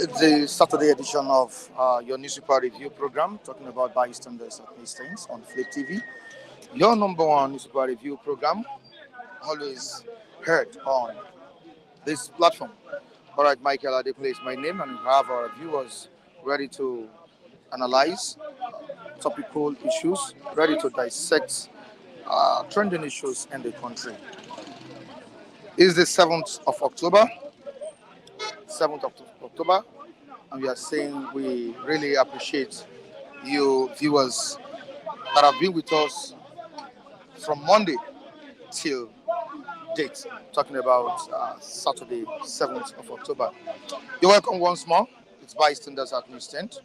the Saturday edition of your newspaper review program, talking about bystanders at Hastings on Flip TV. Your number one newspaper review program, always heard on this platform. All right, Michael Adekunle is my name, and we have our viewers ready to analyze topical issues, ready to dissect trending issues in the country. It's the 7th of October, 7th of October, and we are saying we really appreciate you viewers that have been with us from Monday till date, talking about Saturday, 7th of October. You're welcome once more. It's Bystanders at Newsstand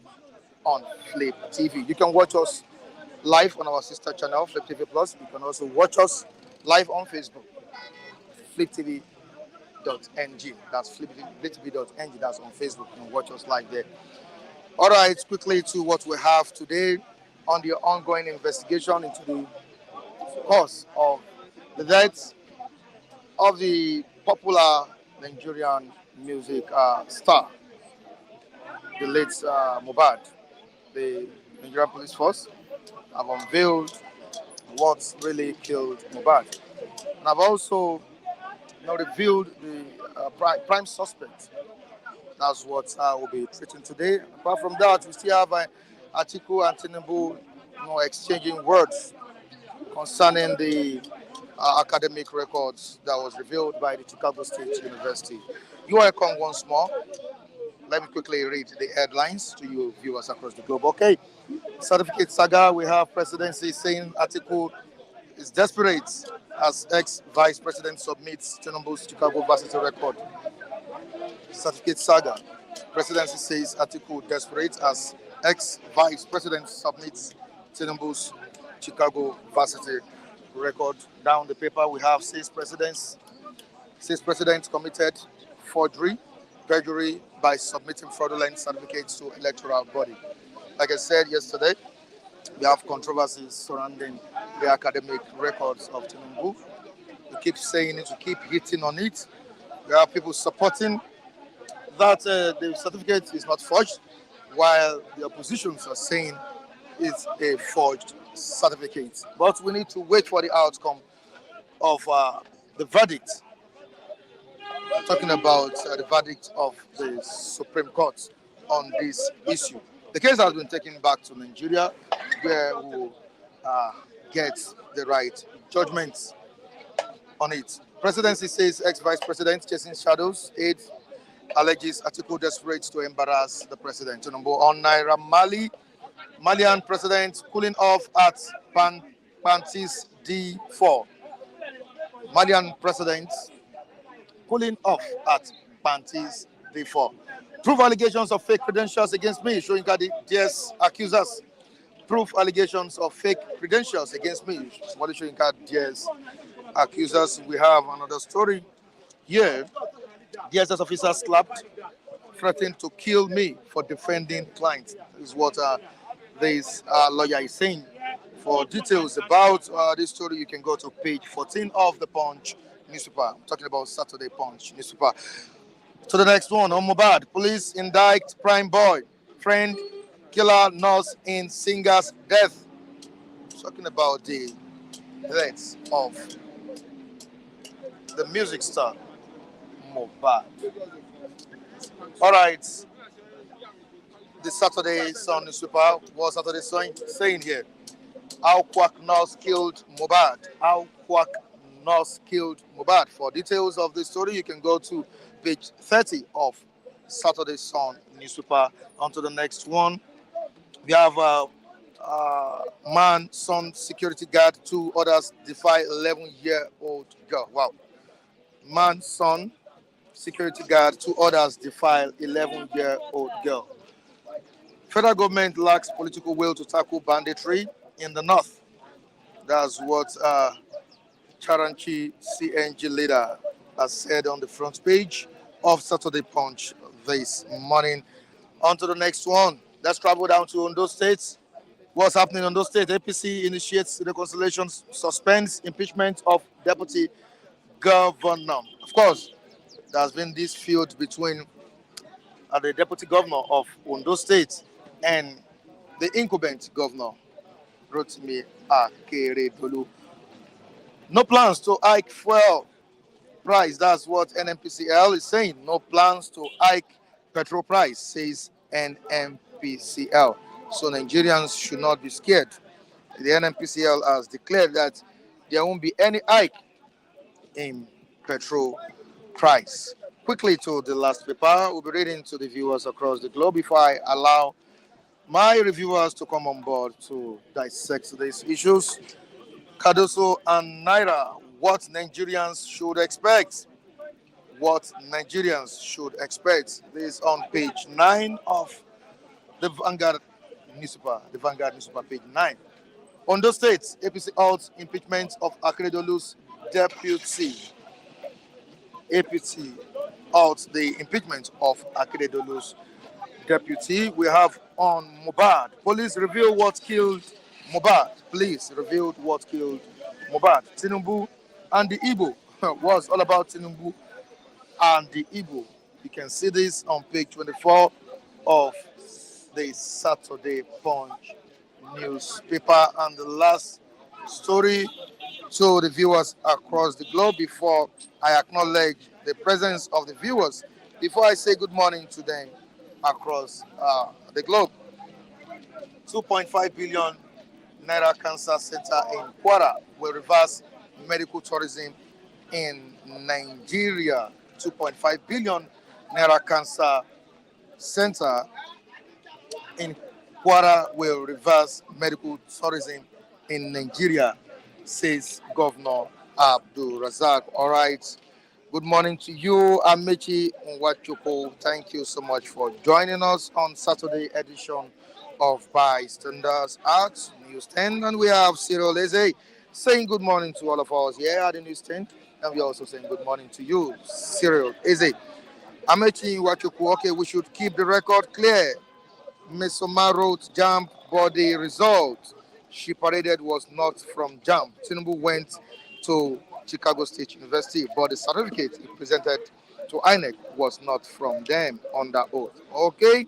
on Flip TV. You can watch us live on our sister channel, Flip TV Plus. You can also watch us live on Facebook, fliptv.ng. That's fliptv.ng. That's on Facebook. You can watch us live there. All right, quickly to what we have today on the ongoing investigation into the cause of the death of the popular Nigerian music star, the late Mohbad. The Nigerian police force have unveiled what really killed Mohbad. And I've also revealed the prime suspect. That's what we'll be treating today. Apart from that, we still have Atiku and Tinubu exchanging words concerning the academic records that was revealed by the Chicago State University. You are welcome once more. Let me quickly read the headlines to you viewers across the globe. Okay, certificate saga. We have presidency saying Atiku is desperate as ex-vice president submits Tinubu's Chicago varsity record. Certificate saga. Presidency says Atiku desperate as ex-vice president submits Tinubu's Chicago varsity record. Down the paper we have says president committed forgery, perjury by submitting fraudulent certificates to electoral body. Like I said yesterday, we have controversies surrounding the academic records of Tinubu. We keep saying it, we keep hitting on it. There are people supporting that the certificate is not forged, while the oppositions are saying it's a forged certificate. But we need to wait for the outcome of the verdict. I'm talking about the verdict of the Supreme Court on this issue. The case has been taken back to Nigeria, where we will get the right judgments on it. Presidency says ex-vice president chasing shadows, aide alleges Atiku desperate to embarrass the president. Tinubu on Naira Mali, Malian president cooling off at Pantis D4. Malian president cooling off at Pantis D4. Prove allegations of fake credentials against me. Shoyinka DS accusers. Proof allegations of fake credentials against me. What is Shoyinka DS accusers? We have another story here. DSS officer slapped, threatened to kill me for defending clients. This is what this lawyer is saying. For details about this story, you can go to page 14 of the Punch newspaper. I'm talking about Saturday Punch newspaper. To the next one, on Mohbad, police indict prime boy, friend, killer, nurse in singer's death. Talking about the death of the music star, Mohbad. All right. The Saturday Sun newspaper, what Saturday Sun saying here? How Quack nurse killed Mohbad. How Quack nurse killed Mohbad. For details of the story, you can go to page 30 of Saturday Sun newspaper. On to the next one. We have man, son, security guard, 2 others defy 11-year-old girl. Wow. Man, son, security guard, 2 others defile 11-year-old girl. Federal government lacks political will to tackle banditry in the north. That's what Charanchi CNG leader has said on the front page of Saturday Punch this morning. On to the next one. Let's travel down to Ondo State. What's happening in Ondo State? APC initiates reconciliation, suspends impeachment of deputy governor. Of course, there has been this feud between the deputy governor of Ondo State, and the incumbent governor, Rotimi Akeredolu. No plans to hike fuel price. That's what NMPCL is saying. No plans to hike petrol price, says NMPCL. So Nigerians should not be scared. The NMPCL has declared that there won't be any hike in petrol price. Quickly to the last paper, we'll be reading to the viewers across the globe before I allow my reviewers to come on board to dissect these issues. Cardoso and Naira, what Nigerians should expect. What Nigerians should expect. This is on page 9 of the Vanguard newspaper. The Vanguard newspaper, page 9. Ondo State, APC halts impeachment of Akeredolu's deputy. APC halts the impeachment of Akeredolu's deputy. We have on Mohbad. Police reveal what killed Mohbad. Police revealed what killed Mohbad. Tinubu and the Igbo was all about Tinubu and the Igbo. You can see this on page 24 of the Saturday Punch newspaper. And the last story to the viewers across the globe before I acknowledge the presence of the viewers, before I say good morning to them across the globe. 2.5 billion Naira Cancer Center in Kwara will reverse medical tourism in Nigeria. 2.5 billion Naira Cancer Center in Kwara will reverse medical tourism in Nigeria, says Governor Abdul Razak. All right. Good morning to you, Amechi Nwachukwu. Thank you so much for joining us on Saturday edition of Bystanders at News 10. And we have Cyril Eze saying good morning to all of us here at the News 10. And we're also saying good morning to you, Cyril Eze. Amechi Nwachukwu, okay, we should keep the record clear. Mesoma wrote jump body result. She paraded was not from jump. Tinubu went to Chicago State University, but the certificate he presented to INEC was not from them under oath. Okay?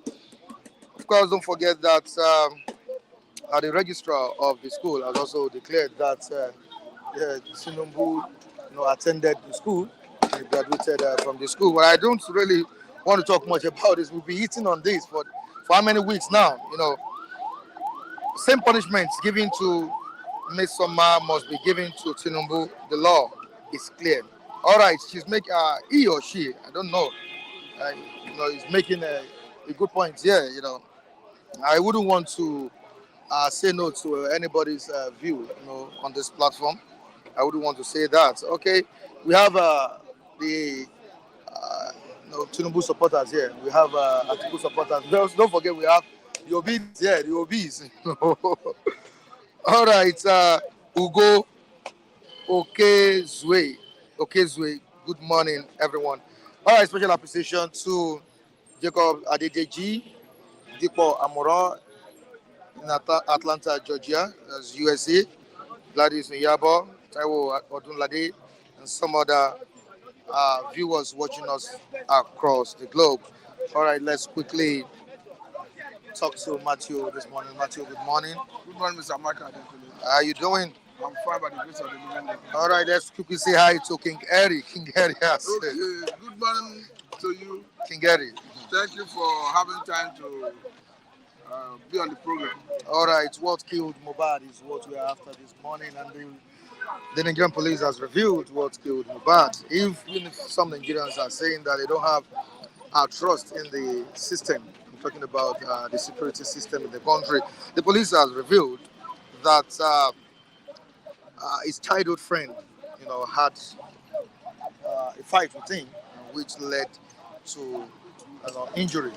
Of course, don't forget that the registrar of the school has also declared that Tinubu attended the school and graduated from the school. But I don't really want to talk much about this. We'll be eating on this for how many weeks now? Same punishments given to Ms. Soma must be given to Tinubu. The law is clear. All right, she's making he or she, I don't know. Is making a good point here. I wouldn't want to say no to anybody's view. On this platform, I wouldn't want to say that. Okay, we have the Tinubu supporters here. We have Atiku supporters. Don't forget we have the Obis here. The Obis. All right, Ugo Okezwe. Good morning, everyone. All right, special appreciation to Jacob Adedeji, Dipo Amora in Atlanta, Georgia, as USA, Gladys Nyabo, Taiwo Odunlade, and some other viewers watching us across the globe. All right, let's quickly talk to Matthew this morning. Matthew, good morning. Good morning, Mr. Michael. How are you doing? I'm fine by the grace of the living God. All right, let's quickly say hi to King Eri. King Eri, yes. Okay, good morning to you. King Eri. Thank you for having time to be on the program. All right, what killed Mohbad is what we are after this morning, and the Nigerian police has revealed what killed Mohbad. Even if some Nigerians are saying that they don't have trust in the system, I'm talking about the security system in the country, the police has revealed that his childhood friend, had a fight with him, which led to injury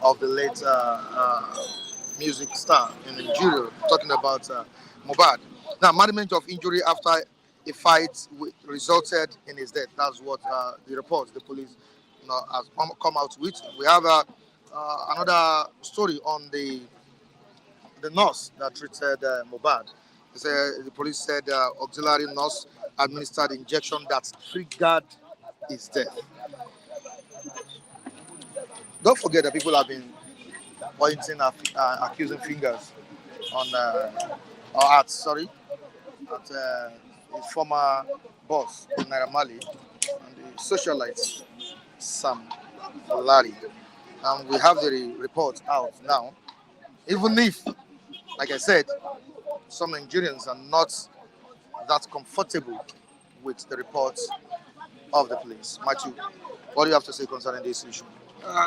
of the late music star in Nigeria. Talking about Mohbad. Now, management of injury after a fight resulted in his death. That's what the report the police has come out with. We have another story on the nurse that treated Mohbad. The police said auxiliary nurse administered injection that triggered his death. Don't forget that people have been pointing accusing fingers on or at sorry at his former boss Naira Marley and the socialite Sam Larry. And we have the report out now. Even if, like I said, some Nigerians are not that comfortable with the reports of the police. Matthew, what do you have to say concerning this issue?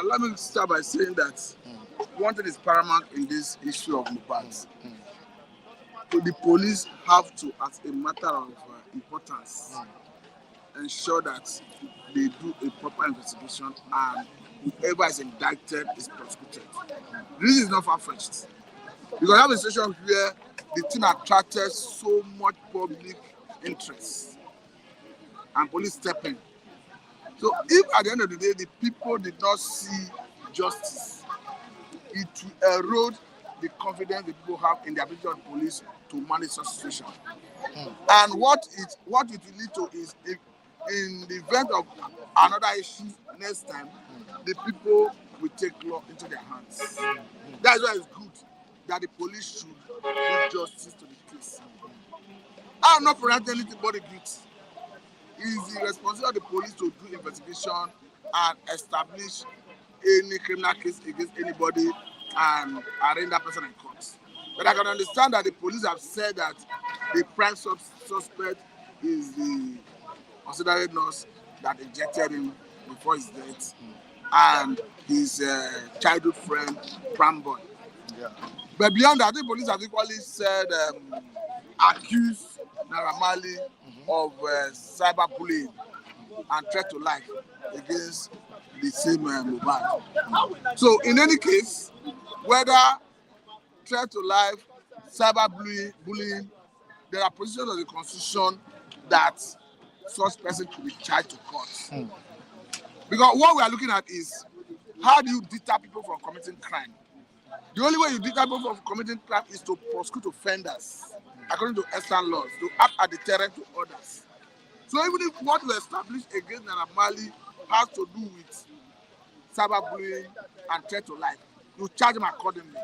Let me start by saying that one thing is paramount in this issue of Mohbad. So the police have to, as a matter of importance, ensure that they do a proper investigation and whoever is indicted is prosecuted. This is not far-fetched. Because I have a situation where the thing attracted so much public interest and police step in. So if at the end of the day the people did not see justice, it will erode the confidence the people have in the ability of the police to manage such situation. And what it will lead to is, if in the event of another issue next time, the people will take law into their hands. That's why it's good that the police should do justice to the case. I'm not preventing anybody guilty. It is the responsibility of the police to do investigation and establish any criminal case against anybody and arraign that person in court. But I can understand that the police have said that the prime suspect is the auxiliary nurse that injected him before his death and his childhood friend, Pramboy. Yeah. But beyond that, the police have equally said, accused Naira Marley of cyberbullying and threat to life against the same Mohbad. So in any case, whether threat to life, cyberbullying, there are provisions of the Constitution that such person could be charged to court. Because what we are looking at is, how do you deter people from committing crime? The only way you deter people from committing crime is to prosecute offenders according to extant laws, to act as a deterrent to others. So even if what we establish against Naira Marley has to do with cyberbullying and threat to life, you charge them accordingly.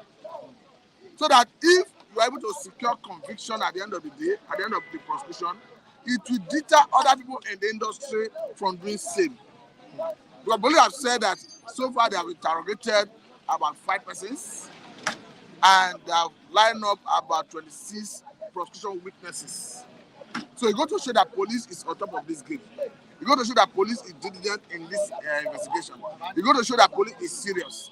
So that if you are able to secure conviction at the end of the day, at the end of the prosecution, it will deter other people in the industry from doing same. Because police have said that so far they have interrogated about 5 persons and they have lined up about 26 prosecution witnesses. So you got to show that police is on top of this game. You got to show that police is diligent in this investigation. You got to show that police is serious.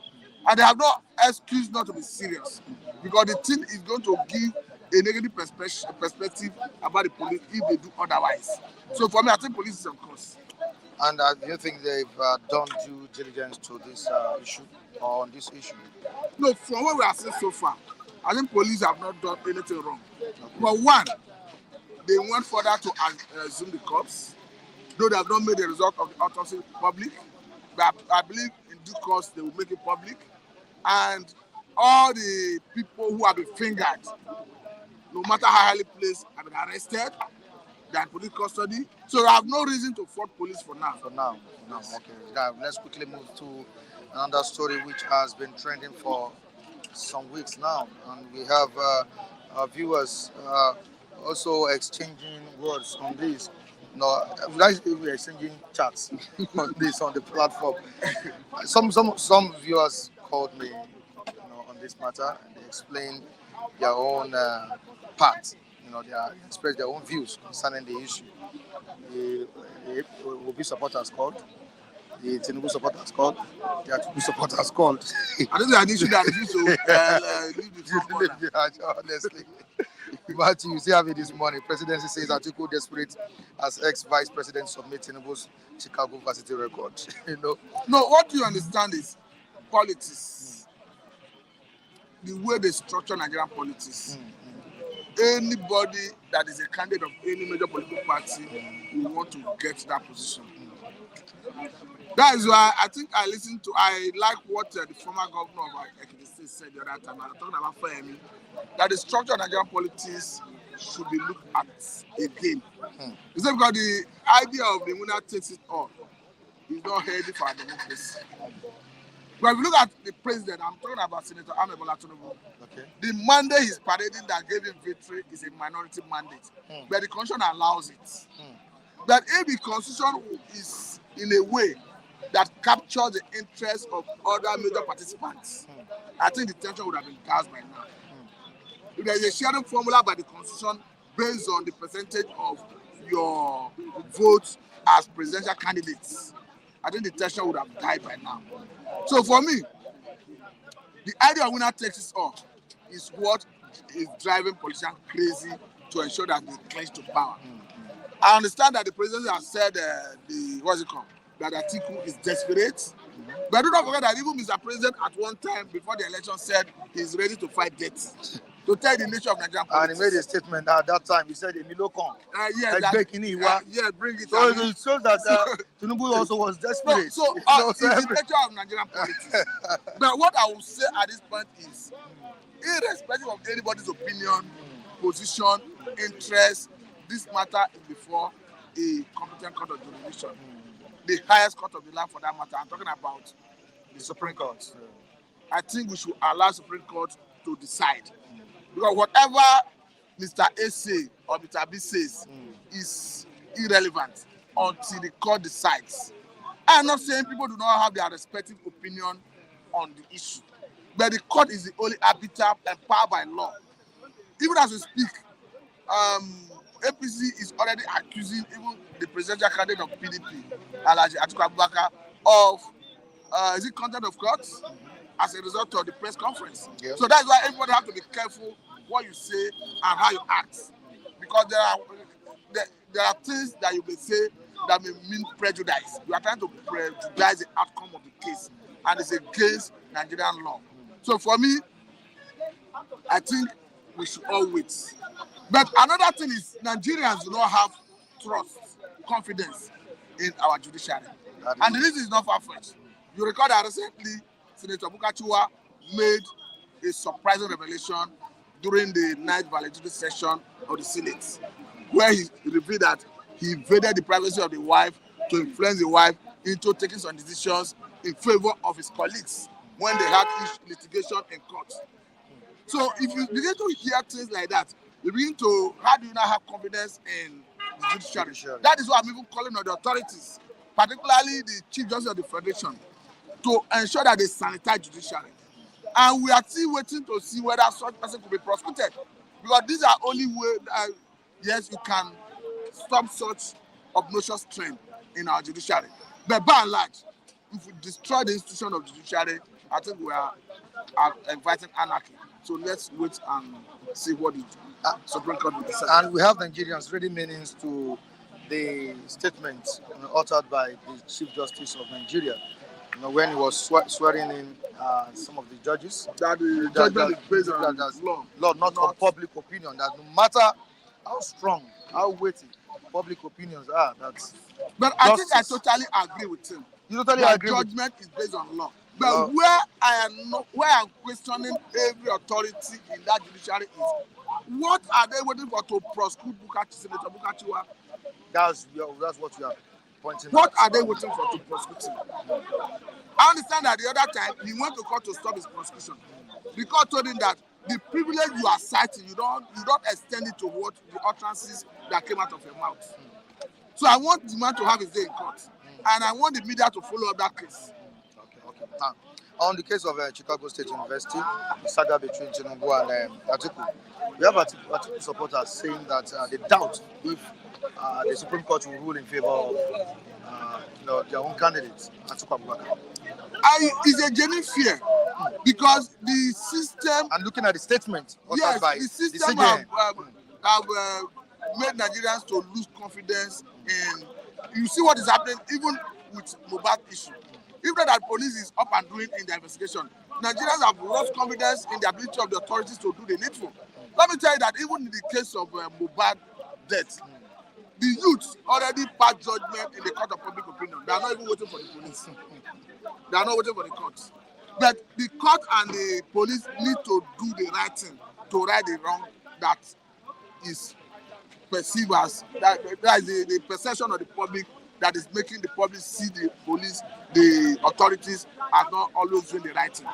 And they have no excuse not to be serious, because the thing is going to give a negative perspective about the police if they do otherwise. So for me, I think police is on course. And do you think they've done due diligence to this issue or on this issue? No, from what we have seen so far, I think police have not done anything wrong. But one, they went further to assume the corpse, though they have not made the result of the autopsy public. But I believe in due course they will make it public. And all the people who have been fingered, no matter how highly placed, have been arrested. They are in police custody. So I have no reason to fault police for now. No. Okay. Now, let's quickly move to another story which has been trending for some weeks now, and we have our viewers also exchanging words on this. No, we're exchanging chats on this on the platform. Some viewers called me, on this matter, and they explained their own part. They expressed their own views concerning the issue. The Obi supporters called, the Tinubu supporters called, the Atiku supporters called. I think an issue that refuse to leave the front corner. Honestly. But you see have it this morning. Presidency says Atiku desperate as ex-vice president submit Tinubu's Chicago varsity record. No, what you understand is politics. The way they structure Nigerian politics. Anybody that is a candidate of any major political party will want to get that position. That is why I think I like what the former governor of Ekiti State said the other time. I'm talking about Fayemi, that the structure of Nigerian politics should be looked at again. It's not because the idea of the winner takes it all is not healthy for our democracy. But if you look at the president, I'm talking about Senator Mohbad+Tinubu. Okay. The mandate he's parading that gave him victory is a minority mandate, but the constitution allows it. But if the constitution is in a way that captures the interests of other major participants, I think the tension would have been cast by now. If there is a sharing formula by the constitution based on the percentage of your votes as presidential candidates, I think the tension would have died by now. So for me, the idea of winner takes it all is what is driving politicians crazy to ensure that they clinch to power. I understand that the president has said that Atiku is desperate. But do not forget that even Mr. President at one time before the election said he's ready to fight debt. To tell the nature of Nigerian politics. And he made a statement at that time. He said, Emilio Kong. Yeah, bring it. So it shows that Tinubu also was desperate. So it's the nature of Nigerian politics. But what I will say at this point is, irrespective of anybody's opinion, position, interest, this matter is before a competent court of jurisdiction. The highest court of the land for that matter. I'm talking about the Supreme Court. I think we should allow Supreme Court to decide. Because whatever Mr. A says or Mr. B says is irrelevant until the court decides. I'm not saying people do not have their respective opinion on the issue, but the court is the only arbiter empowered by law. Even as we speak, APC is already accusing even the presidential candidate of PDP, Atiku, of is it contempt of court as a result of the press conference. Yeah. So that's why everybody have to be careful what you say and how you act, because there are things that you may say that may mean prejudice. You are trying to prejudice the outcome of the case, and it's against Nigerian law. So for me, I think we should all wait. But another thing is Nigerians do not have trust, confidence in our judiciary. And the reason is not far-fetched. You recall that recently Senator Bukachiwa made a surprising revelation during the night valedictory session of the Senate, where he revealed that he invaded the privacy of the wife to influence the wife into taking some decisions in favor of his colleagues when they had litigation in court. So if you begin to hear things like that, you begin to, how do you not have confidence in the judiciary? That is why I'm even calling on the authorities, particularly the Chief Justice of the Federation, to ensure that they sanitize judiciary. And we are still waiting to see whether such person could be prosecuted. Because these are only ways, yes, you can stop such obnoxious trend in our judiciary. But by and large, if we destroy the institution of judiciary, I think we are inviting anarchy. So let's wait and see what the Supreme Court will decide. And we have Nigerians ready meanings to the statement uttered by the Chief Justice of Nigeria, when he was swearing in some of the judges. That the judgment is based on law, not on public opinion. That no matter how strong, how weighty public opinions are, that's. But I think I totally agree with him. You totally agree. Judgment is based on law. But where I'm questioning every authority in that judiciary is, what are they waiting for to prosecute Senator Bukachiwa? That's what you are pointing What out. are they waiting for to prosecute him? I understand that the other time he went to court to stop his prosecution. The court told him that the privilege you are citing, you don't extend it to what the utterances that came out of your mouth. So I want the man to have his day in court, and I want the media to follow up that case. Okay. On the case of Chicago State University, the saga between Tinubu and Atiku, we have Atiku supporters saying that they doubt if the Supreme Court will rule in favor of their own candidate, Atiku Abubakar. It's a genuine fear because the system. And looking at the statement, yes, by the system have made Nigerians to lose confidence in. You see what is happening even with Mohbad issue. If that police is up and doing in the investigation, Nigerians have lost confidence in the ability of the authorities to do the needful. Let me tell you that even in the case of Mohbad death, the youth already passed judgment in the court of public opinion. They are not even waiting for the police. They are not waiting for the court. But the court and the police need to do the right thing to right the wrong that is perceived as that is the perception of the public that is making the public see the police, the authorities are not always doing the right thing.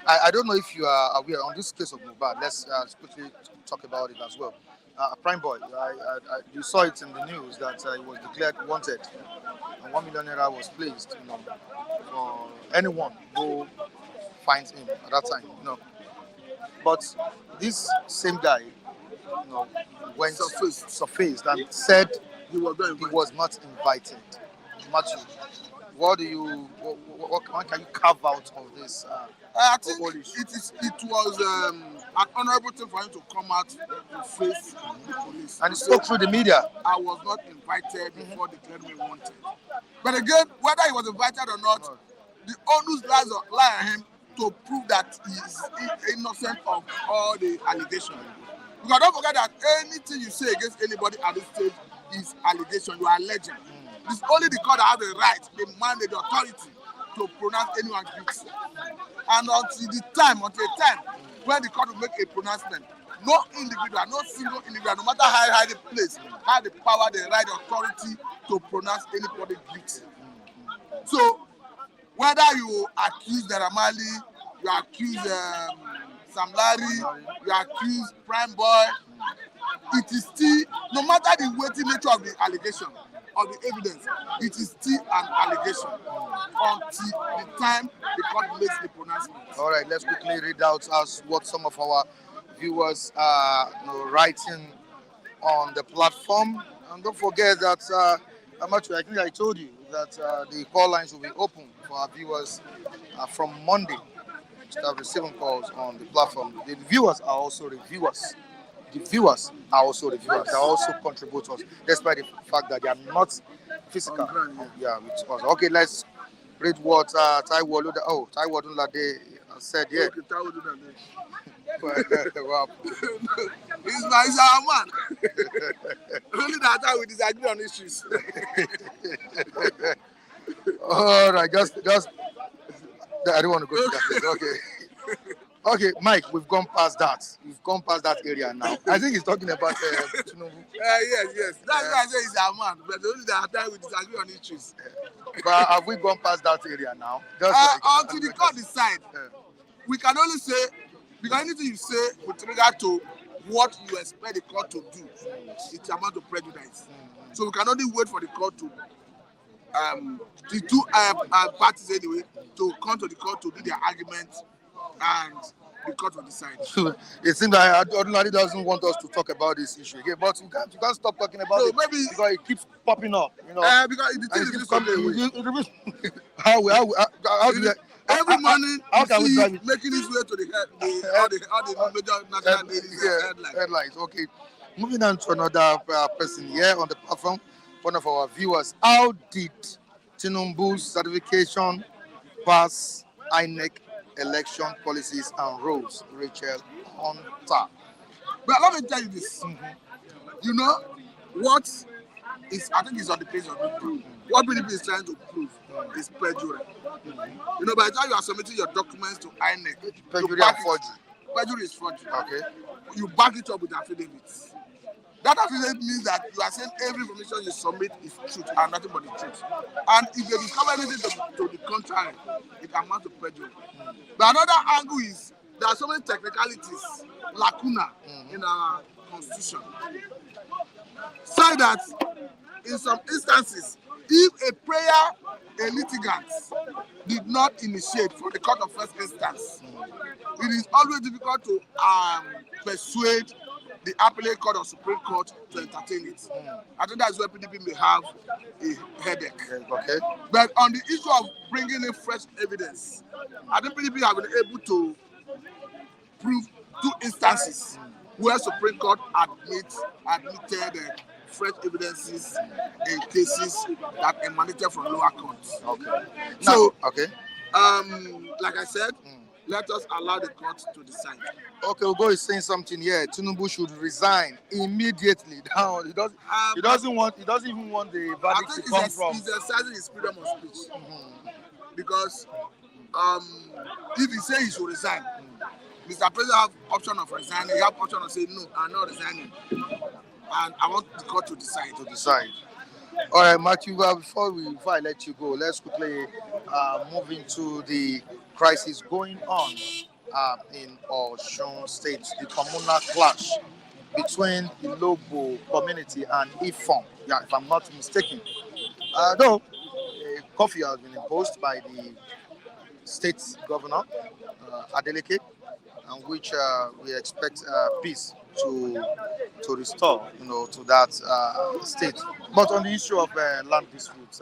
I don't know if you are aware on this case of Mohbad. Let's quickly talk about it as well. Prime Boy, you saw it in the news that he was declared wanted, and 1 million naira was placed, for anyone who finds him at that time, But this same guy, went surfaced and said He was not he invited. was not invited. Matthew, what do you, what can you carve out of this? I think whole issue? it was an honorable thing for him to come out to face the police. And he To spoke say, through the media. I was not invited before they declared me wanted. But again, whether he was invited or not, the onus lie on him to prove that he is innocent of all the allegations. Because don't forget that anything you say against anybody at this stage is allegation. You are alleging. It's only the court that has the right, the mandate, the authority to pronounce anyone guilty. And until a time when the court will make a pronouncement, no individual, no single individual, no matter how high the place, has the power, the right, the authority to pronounce anybody guilty. So, whether you accuse Naira Marley, you accuse Sam Larry, you accuse Prime Boy, it is still, no matter the weighty nature of the allegation, of the evidence, it is still an allegation until the time the court makes the pronouncement. All right, let's quickly read out as what some of our viewers are writing on the platform. And don't forget that, Amateur, I think I told you that the call lines will be open for our viewers from Monday. Start receiving calls on the platform. The viewers are also reviewers. The viewers are also reviewers. They are also contributors, despite the fact that they are not physical. Yeah, with us. Okay, let's read what Taiwo Odunlade said here. Okay, Taiwo Odunlade. Wow. He's our man. Only that time we disagree on issues. All right, just I don't want to go to that place. Okay. Okay, Mike, we've gone past that. We've gone past that area now. I think he's talking about Tinubu. Yes. That's why I say he's our man. But only that time we disagree on issues. But have we gone past that area now? Until the court decide, we can only say, because anything you say with regard to what you expect the court to do, it's amount of prejudice. So we can only wait for the court to, the two parties anyway, to come to the court to do their argument, and the court will decide. It seems like Odunlade doesn't want us to talk about this issue again, but you can't stop talking about it. Maybe because it keeps popping up, because the thing is coming away. Every morning, how can we drive it? Making its way to all the major national headlines. Okay, moving on to another person here on the platform, one of our viewers. How did Tinubu's certification pass INEC election policies and rules? Rachel Hunter. But let me tell you this. You know what is, I think it's on the page of the what PDP is trying to prove is perjury. You know, by the time you are submitting your documents to INEC, perjury and forgery. Perjury is forgery. Okay. You back it up with affidavits. That affidavit means that you are saying every information you submit is truth and nothing but the truth. And if they discover anything to the contrary, it amounts to perjury. But another angle is there are so many technicalities, lacuna in our constitution. So that in some instances, if a prayer a litigant did not initiate from the court of first instance, it is always difficult to persuade the appellate court or Supreme Court to entertain it. I think that's where PDP may have a headache. Okay. But on the issue of bringing in fresh evidence, I think PDP have been able to prove 2 instances where Supreme Court admitted fresh evidences in cases that emanated from lower courts. Okay. So, okay. Like I said, let us allow the court to decide. Okay, Ogo is saying something here. Tinubu should resign immediately. Now he doesn't even want the verdict to come from. He's exercising his freedom of speech. Because if he says he should resign, Mr. President have option of resigning. He have option of saying no, I'm not resigning, and I want the court to decide. All right, Matthew. Before I let you go, let's quickly move into the crisis going on in Osun State, the communal clash between the Lobo community and Ifon. Yeah, if I'm not mistaken. Though a curfew has been imposed by the state governor, Adeleke, and which we expect peace to restore, to that state. But on the issue of land disputes,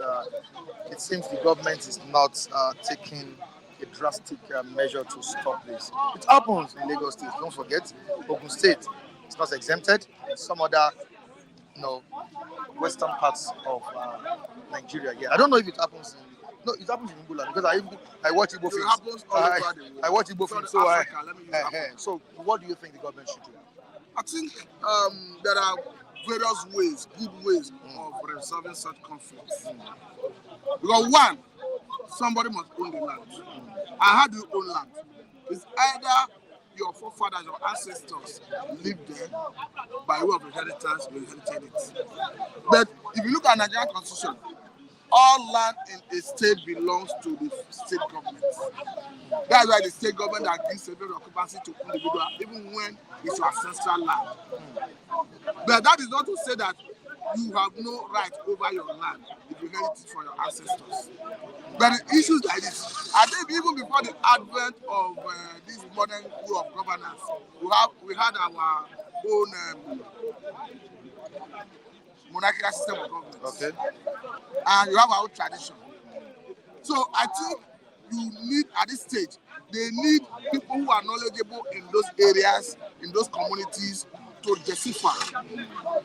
it seems the government is not taking a drastic measure to stop this. It happens in Lagos State. Don't forget, Ogun State is not exempted. Some other, you know, western parts of Nigeria. Yeah, I don't know if it happens in. No, it happens in Angola because I watch Igbo So it films. happens all over the world. I watch Igbo films, so Africa, let me use Africa. so what do you think the government should do? I think there are various ways, good ways of resolving such conflicts. Because one, somebody must own the land. And how do you own land? It's either your forefathers, your ancestors lived there by way of inheritance, you inherited it. But if you look at Nigerian constitution, all land in a state belongs to the state government. That's why the state government that gives certificate of occupancy to individual, even when it's your ancestral land. But that is not to say that you have no right over your land if you inherit it from your ancestors. But the issues like this, I think even before the advent of this modern way of governance, we had our own monarchical system of government. Okay. And you have our own tradition. So I think you need, at this stage, they need people who are knowledgeable in those areas, in those communities, to decipher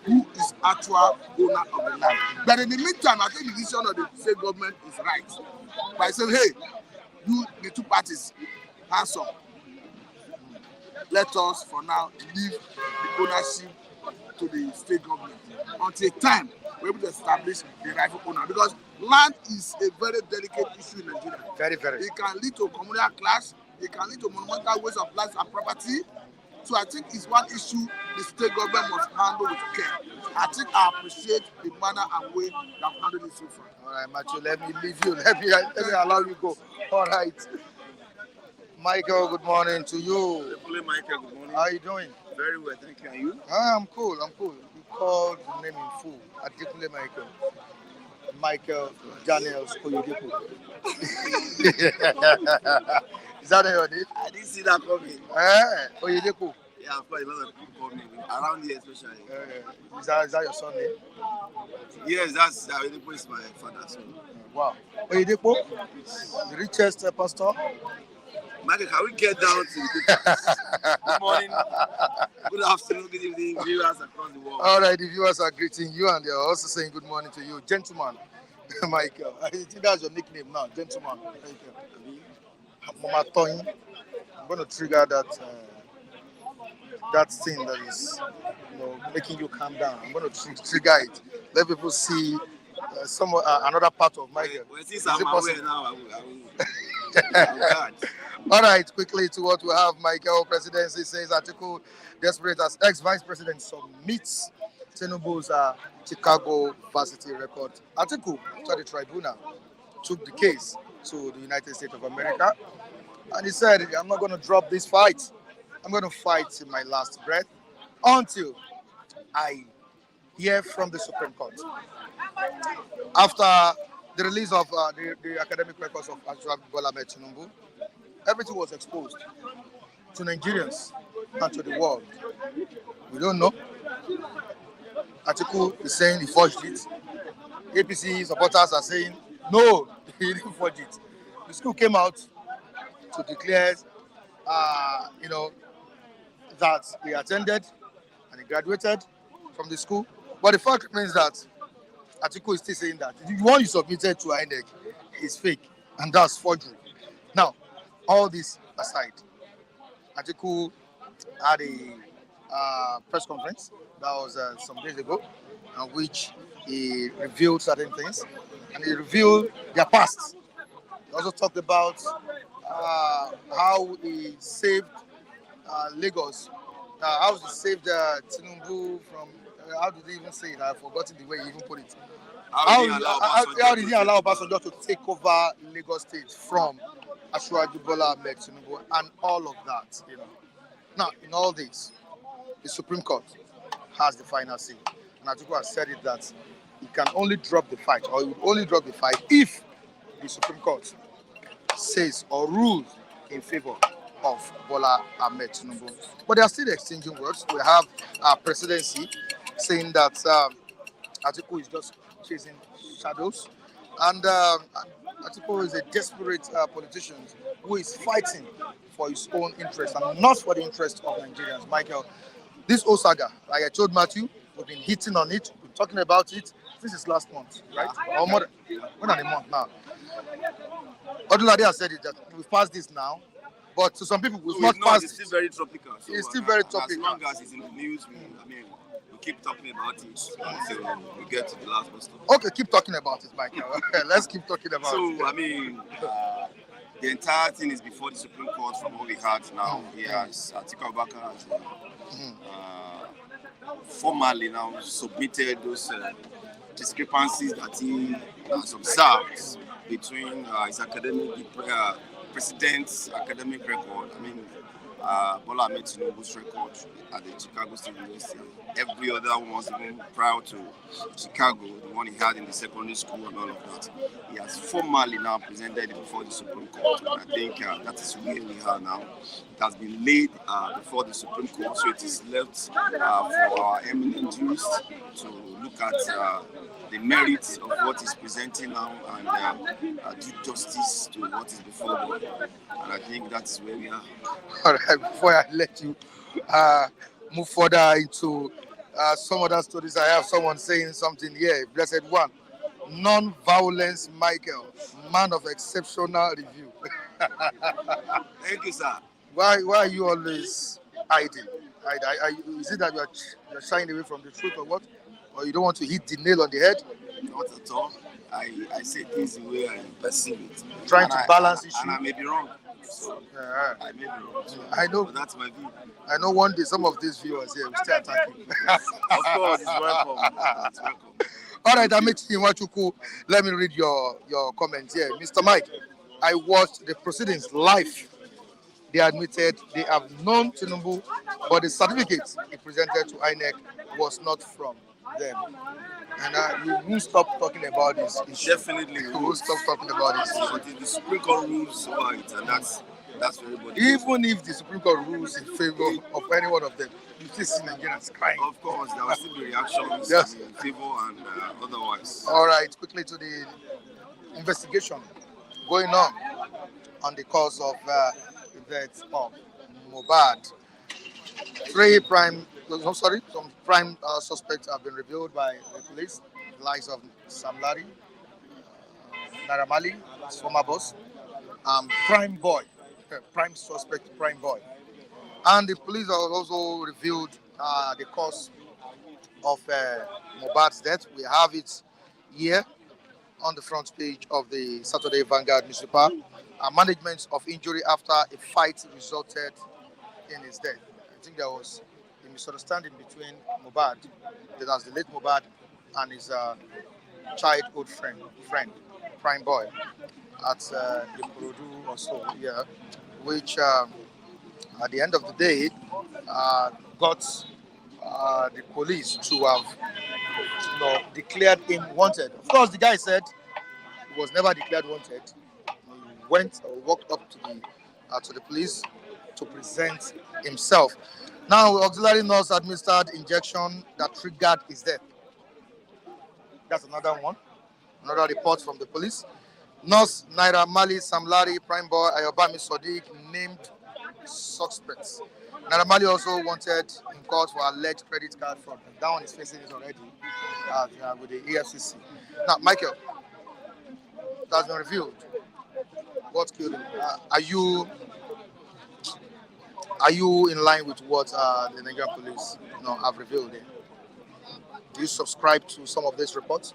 who is actual owner of the land. But in the meantime, I think the decision of the state government is right. By saying, hey, you, the two parties, hands up. Let us, for now, leave the ownership to the state government until time we're able to establish the rightful owner. Because land is a very delicate issue in Nigeria. Very, very. It can lead to communal clash. It can lead to monumental waste of lives and property. So I think it's one issue the state government must handle with care. I think I appreciate the manner and way they've handled it so far. All right, Matthew, let me leave you. Let me allow you go. All right. Michael, good morning to you. Michael, good morning. How are you doing? Very well, thank you. And you? I'm cool. You called the name in full. Atiku Michael. Michael Daniels Oyedepo. Is that your name? I didn't see that coming. Oyedepo. Yeah, of course, a lot of people call me around here, especially. Is that your son name? Yes, that's Oyedepo is my father. So. Wow. Oyedepo, the richest pastor. Michael, can we get down to the papers? Good morning, good afternoon, good evening, viewers across the world. All right, the viewers are greeting you and they are also saying good morning to you. Gentleman, Michael. I think that's your nickname now, gentleman. Mama Toyin. I'm going to trigger that thing that is making you calm down. I'm going to trigger it. Let people see another part of Michael. Well, since I'm aware now, I will. All right, quickly to what we have. Michael presidency says Atiku, desperate as ex-vice president, submits Tinubu's Chicago varsity record. Atiku, after the tribunal, took the case to the United States of America, and he said, I'm not going to drop this fight. I'm going to fight to my last breath until I hear from the Supreme Court. After the release of the academic records of Mohbad+Tinubu, everything was exposed to Nigerians and to the world. We don't know. Atiku is saying he forged it. APC supporters are saying, no, he didn't forge it. The school came out to declare, that he attended and he graduated from the school. But the fact remains that Atiku is still saying that the one you submitted to INEC is fake, and that's forgery. Now, all this aside, Atiku had a press conference that was some days ago, in which he revealed certain things, and he revealed their past. He also talked about how he saved Lagos, how he saved Tinubu from, how did he even say it? I've forgotten the way he even put it. How did he allow how Obasanjo did to he take allow over? Obasanjo to take over Lagos State from Asiwaju Bola Ahmed Tinubu and all of that? Now, in all this, the Supreme Court has the final say. And Atiku has said it that he can only drop the fight, or he will only drop the fight if the Supreme Court says or rules in favor of Bola Ahmed Tinubu. But they are still exchanging words. We have our presidency saying that Atiku is just chasing shadows, and Atiku is a desperate politician who is fighting for his own interest and not for the interest of Nigerians. Michael, this whole saga, like I told Matthew, we've been hitting on it, we've been talking about it since last month, right? Or more than a month now. Odulade has said it that we've passed this now, but to some people we've not passed It's it. still very tropical. So It's still very As topical. long as it's in the news, we keep talking about it until we get to the last bus stop. Okay, keep talking about it, Michael. Let's keep talking about So, it. the entire thing is before the Supreme Court from what we had now. Yes, Atiku Abubakar has formally now submitted those discrepancies that he has observed between his academic president's academic record. Bola Ahmed Tinubu's record at the Chicago State University. Every other one was even prior to Chicago, the one he had in the secondary school and all of that. He has formally now presented it before the Supreme Court. And I think that is where we are now. It has been laid before the Supreme Court, so it is left for our eminent jurists to look at the merits of what is presenting now and do justice to what is before them. And I think that's where we are. All right, before I let you move further into some other stories, I have someone saying something here. Blessed one, non-violence, Michael, man of exceptional review. Thank you, sir. Why are you always hiding? Is it that you're shying away from the truth or what? Or you don't want to hit the nail on the head? Not at all. I say things the way I perceive it. Trying to balance issues. And I may be wrong. So I may be wrong. I know. But that's my view. I know one day some of these viewers here will still attack you. Of course, it's welcome. It's welcome. All right, Amechi Iwachuku, let me read your comments here. Mr. Mike, I watched the proceedings live. They admitted they have known Tinubu, but the certificate he presented to INEC was not from them. And we won't stop talking about this issue. Definitely. We won't stop talking about this issue. But the Supreme Court rules over it, and that's for everybody. Even if the Supreme Court rules in favor of any one of them, you still see Nigerians crying. Of course, there will still be reactions Yes. in favor and otherwise. All right, quickly to the investigation going on the cause of the death of Mohbad. Some prime suspects have been revealed by the police, the likes of Sam Larry, Naira Marley, his former boss, prime boy, prime suspect, prime boy. And the police have also revealed the cause of Mohbad's death. We have it here on the front page of the Saturday Vanguard newspaper. Management of injury after a fight resulted in his death. I think there was a misunderstanding between Mohbad, that's the late Mohbad, and his childhood friend, prime boy, at the Ikorodu or so, yeah, which at the end of the day got the police to have declared him wanted. Of course, the guy said he was never declared wanted. He went or walked up to the police to present himself. Now, auxiliary nurse administered injection that triggered his death. That's another one. Another report from the police. Nurse Naira Marley, Sam Larry, prime boy Ayobami Sodiq named suspects. Naira Marley also wanted in court for alleged credit card fraud. That one is facing it already with the EFCC. Now, Michael, it has been revealed what killed him. Are you in line with what the Nigerian police have revealed here? Do you subscribe to some of these reports?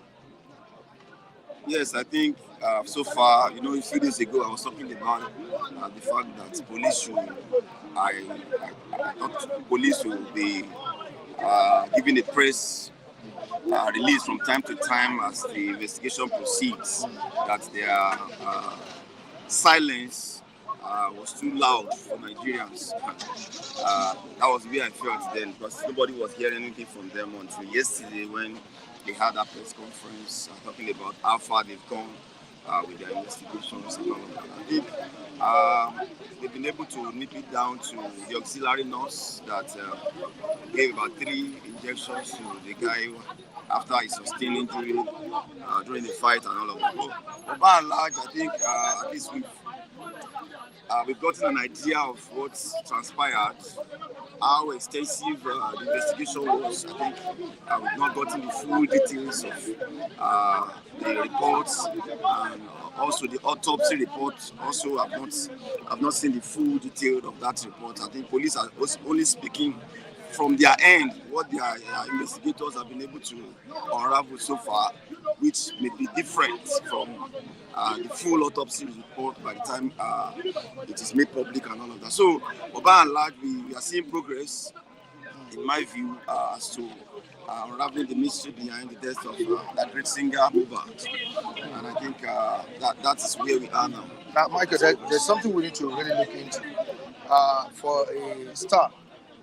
Yes, I think so far, a few days ago, I was talking about the fact that I thought police will be giving the press released from time to time as the investigation proceeds that their silence was too loud for Nigerians. That was where I felt then, because nobody was hearing anything from them until yesterday when they had that press conference talking about how far they've gone with their investigations and all of that. I think they've been able to nip it down to the auxiliary nurse that gave about 3 injections to the guy after he sustained injury during the fight and all of that. But by and large, I think at least we've gotten an idea of what transpired, how extensive the investigation was. I think we've not gotten the full details of the reports, and also the autopsy report. Also, I've not seen the full detail of that report. I think police are only speaking from their end what their investigators have been able to unravel so far, which may be different from the full autopsy report by the time it is made public and all of that. So, by and large, we are seeing progress, in my view, as to unraveling the mystery behind the death of that great singer Mohbad. And I think that is where we are now. Now, Michael, there's something we need to really look into. For a star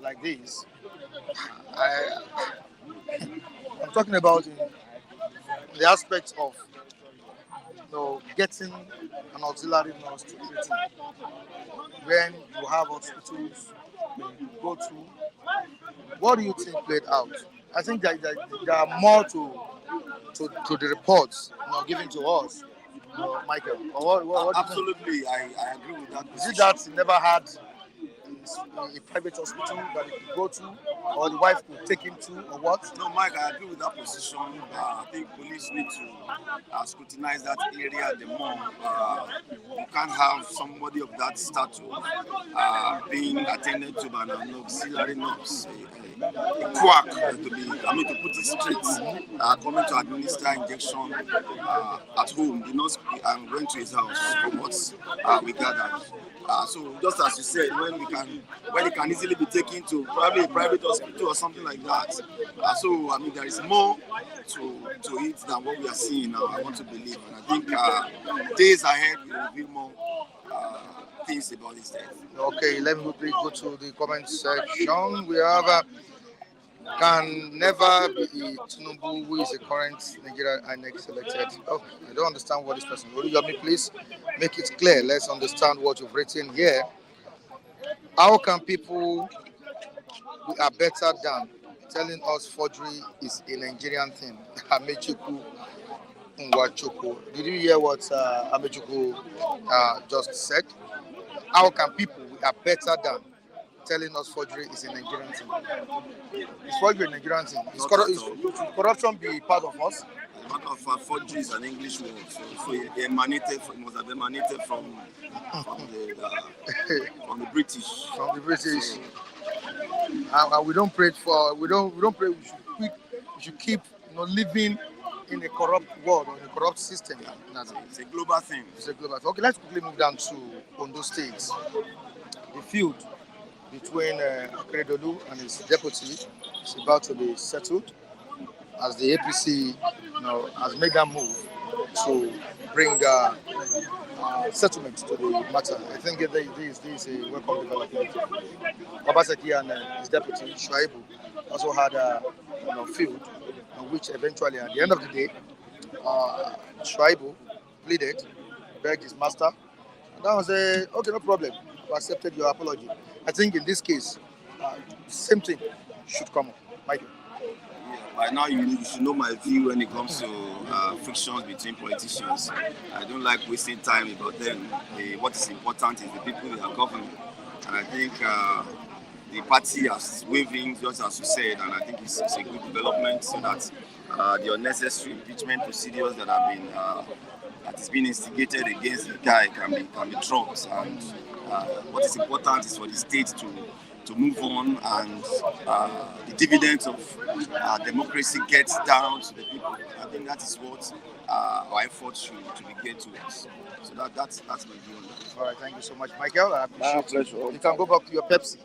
like this, I'm talking about in the aspect of getting an auxiliary nurse to treat him. When you have hospitals you go to, what do you think played out? I think that there are more to the reports given to us, Michael. What Absolutely, I agree with that. is it that he never had a private hospital that he could go to, or the wife could take him to, or what? No, Mike, I agree with that position. I think police need to scrutinize that area the more. You can't have somebody of that stature being attended to by an auxiliary nurse, a quack, to put it straight, coming to administer injection at home. The nurse went to his house from what we gathered. So just as you said, when it can easily be taken to probably a private hospital or something like that. So I mean, there is more to it than what we are seeing now. I want to believe, and I think days ahead will reveal more things about this death. Okay, let me quickly go to the comment section. We have can never be Tinubu, who is the current Nigeria INEC selected. Oh, I don't understand what this person. Will you please make it clear? Let's understand what you've written here. How can people we are better than telling us forgery is a Nigerian thing? Amechuku Nwachukwu. Did you hear what Amechuku just said? How can people we are better than telling us forgery is a Nigerian thing? Is forgery a Nigerian thing? Should corruption be part of us? Matter of fact, forgery is an English word, so it must have emanated from the British. From the British. And we don't pray for. We don't pray. We should keep living in a corrupt world or in a corrupt system. It's a global thing. It's a global thing. Okay, let's quickly move down to Ondo State. The feud between Akeredolu and his deputy is about to be settled, as the APC has made that move to bring settlement to the matter. I think this is a welcome development. Obaseki and his deputy Shuaibu also had a feud, which eventually, at the end of the day, Shuaibu pleaded, begged his master, and that was okay, no problem. I accepted your apology. I think in this case, same thing should come up. Michael. By now, you should know my view when it comes to frictions between politicians. I don't like wasting time about them. What is important is the people they are governing. And I think the party has waving, just as you said, and I think it's a good development so that the unnecessary impeachment procedures that is being instigated against the guy can be dropped. And what is important is for the state to move on, and the dividends of democracy gets down to the people. I think that is what our efforts should be geared towards. So that's my view on that. All right, thank you so much, Michael. I appreciate it. You can go back to your Pepsi.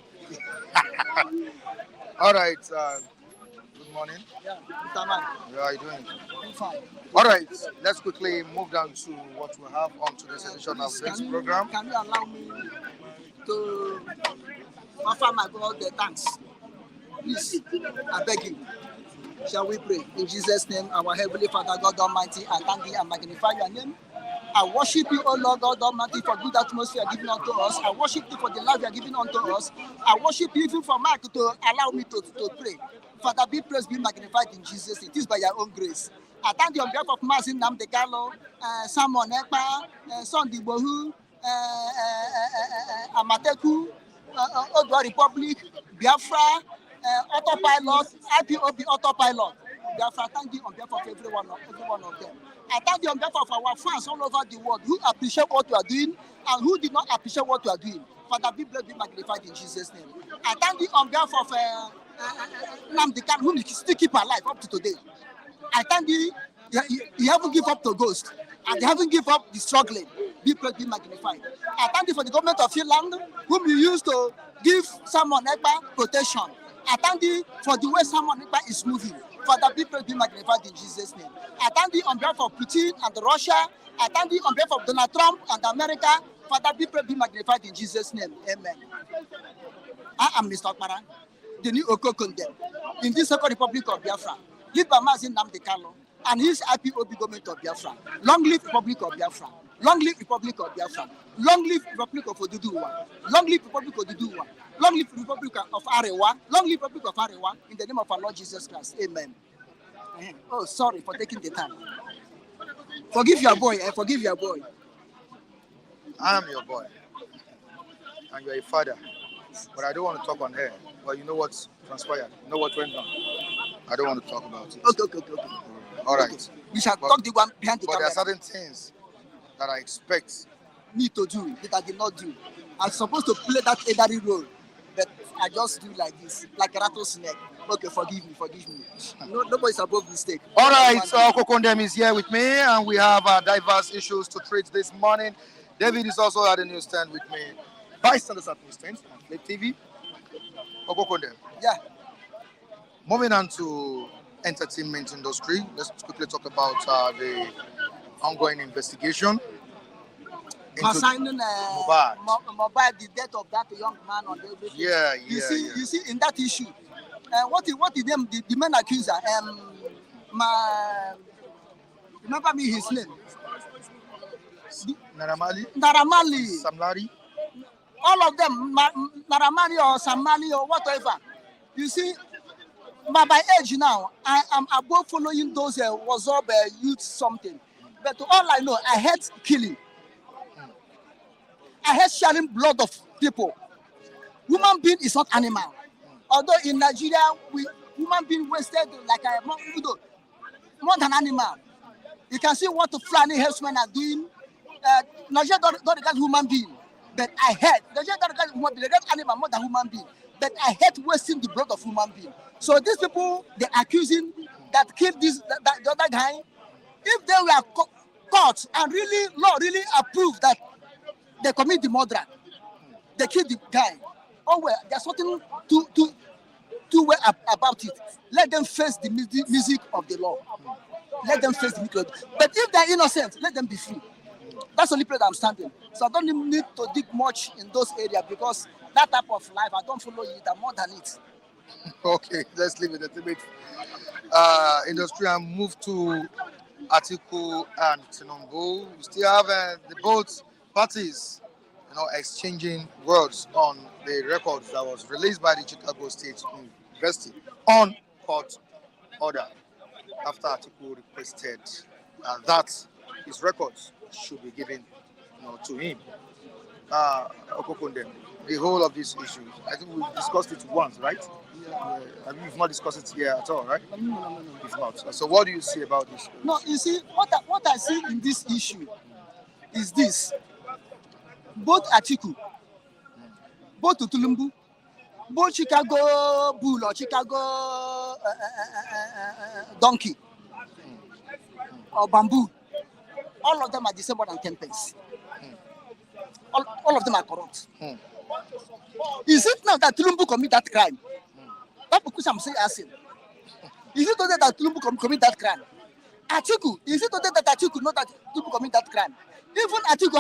All right. Good morning. Yeah, Mr. Man, How are you doing? I'm fine. All right, let's quickly move down to what we have on today's edition of Please, this program. can you allow me to offer my God the thanks? Please, I beg you. Shall we pray? In Jesus' name, our Heavenly Father, God Almighty, I thank thee and magnify your name. I worship you, O Lord God Almighty, for good atmosphere given unto us. I worship you for the life you are giving unto us. I worship you even for Mark to allow me to pray. Father, be praised, be magnified in Jesus' name. It is by your own grace. I thank you on behalf of Mazin Namdekalo, Samuel Ekpa, Sunday Bohu, Amateku, Odwa Republic, Biafra, Autopilot, IPOB Autopilot. Therefore, I thank you on behalf of every one of them. I thank you on behalf of our fans all over the world who appreciate what you are doing and who did not appreciate what you are doing. Father, be blessed, be magnified in Jesus' name. I thank you on behalf of Nnamdi Kanu, whom you still keep alive up to today. I thank you. You haven't given up the ghost, and they haven't given up the struggling. Be praised, be magnified. I thank you for the government of Finland, whom you used to give Simon Ekpa protection. I thank you for the way Simon Ekpa is moving. Father, be praised, be magnified in Jesus' name. I thank you on behalf of Putin and Russia. I thank you on behalf of Donald Trump and America. Father, be praised, be magnified in Jesus' name. Amen. I am Mr. Okpara, the new Okokonde, in this Second Republic of Biafra, led by Mazin Nnamdi Kanu and his IPOB government of Biafra. Long live Republic of Biafra. Long live Republic of Biafra. Long live Republic of Oduduwa. Long live Republic of Oduduwa. Long live Republic of Arewa. Long live Republic of Arewa. In the name of our Lord Jesus Christ. Amen. Oh, sorry for taking the time. Forgive your boy. Forgive your boy. I am your boy, and you're a father, but I don't want to talk on air. But you know what transpired? You know what went on? I don't want to talk about it. Okay. All right. Okay. We shall talk the one behind the But there camera. are certain things that I expect Me to do that I did not do. I'm supposed to play that elderly role, but I just do like this, like a rattlesnake. Okay, forgive me. No, nobody's above mistake. All right, so Kokondem is here with me, and we have diverse issues to treat this morning. David is also at the newsstand with me. Bystanders at newsstand on Flip TV. Kokondem. Yeah. Moving on to entertainment industry, let's quickly talk about the ongoing investigation Concerning Mohbad. the death of that young man on the everything. Yeah. You see, in that issue, what is them the main accuser? Remember me his name? Naramali. Samlari. All of them, Naramali or Samali or whatever. You see, by my age now, I am above following those WhatsApp youth something. But all I know, I hate killing. I hate sharing blood of people. Human being is not animal. Although in Nigeria, human being wasted like more than animal. You can see what the Fulani herdsmen are doing. Nigeria don't regard human being, but I hate. Nigeria don't regard animal more than human being, but I hate wasting the blood of human being. So these people, they're accusing that killed the other guy. If they were caught and law really approved that they commit the murder, they killed the guy. Oh well, there's something too well about it. Let them face the music of the law. Let them face the music. But if they're innocent, let them be free. That's the only place I'm standing. So I don't even need to dig much in those areas because that type of life, I don't follow it. I'm more than it. Okay, let's leave it a little bit industry and move to Atiku and Tinubu. We still have the both parties, exchanging words on the records that was released by the Chicago State University on court order after Atiku requested that his records should be given to him. Okokonde, the whole of this issue, I think we've discussed it once, right? I mean, we've not discussed it here at all, right? No. If not. So what do you see about this? No, you see, what I see in this issue is this. Both Atiku, both Tutulumbu, both Chicago Bull or Chicago Donkey or Bamboo, all of them are the same more than 10 pence. All of them are corrupt. Is it now that Tulumbu commit that crime? That because I'm saying asking. Is it today that Tinubu commit that crime? Atiku, is it today that Atiku know that Tinubu commit that crime? Even Atiku,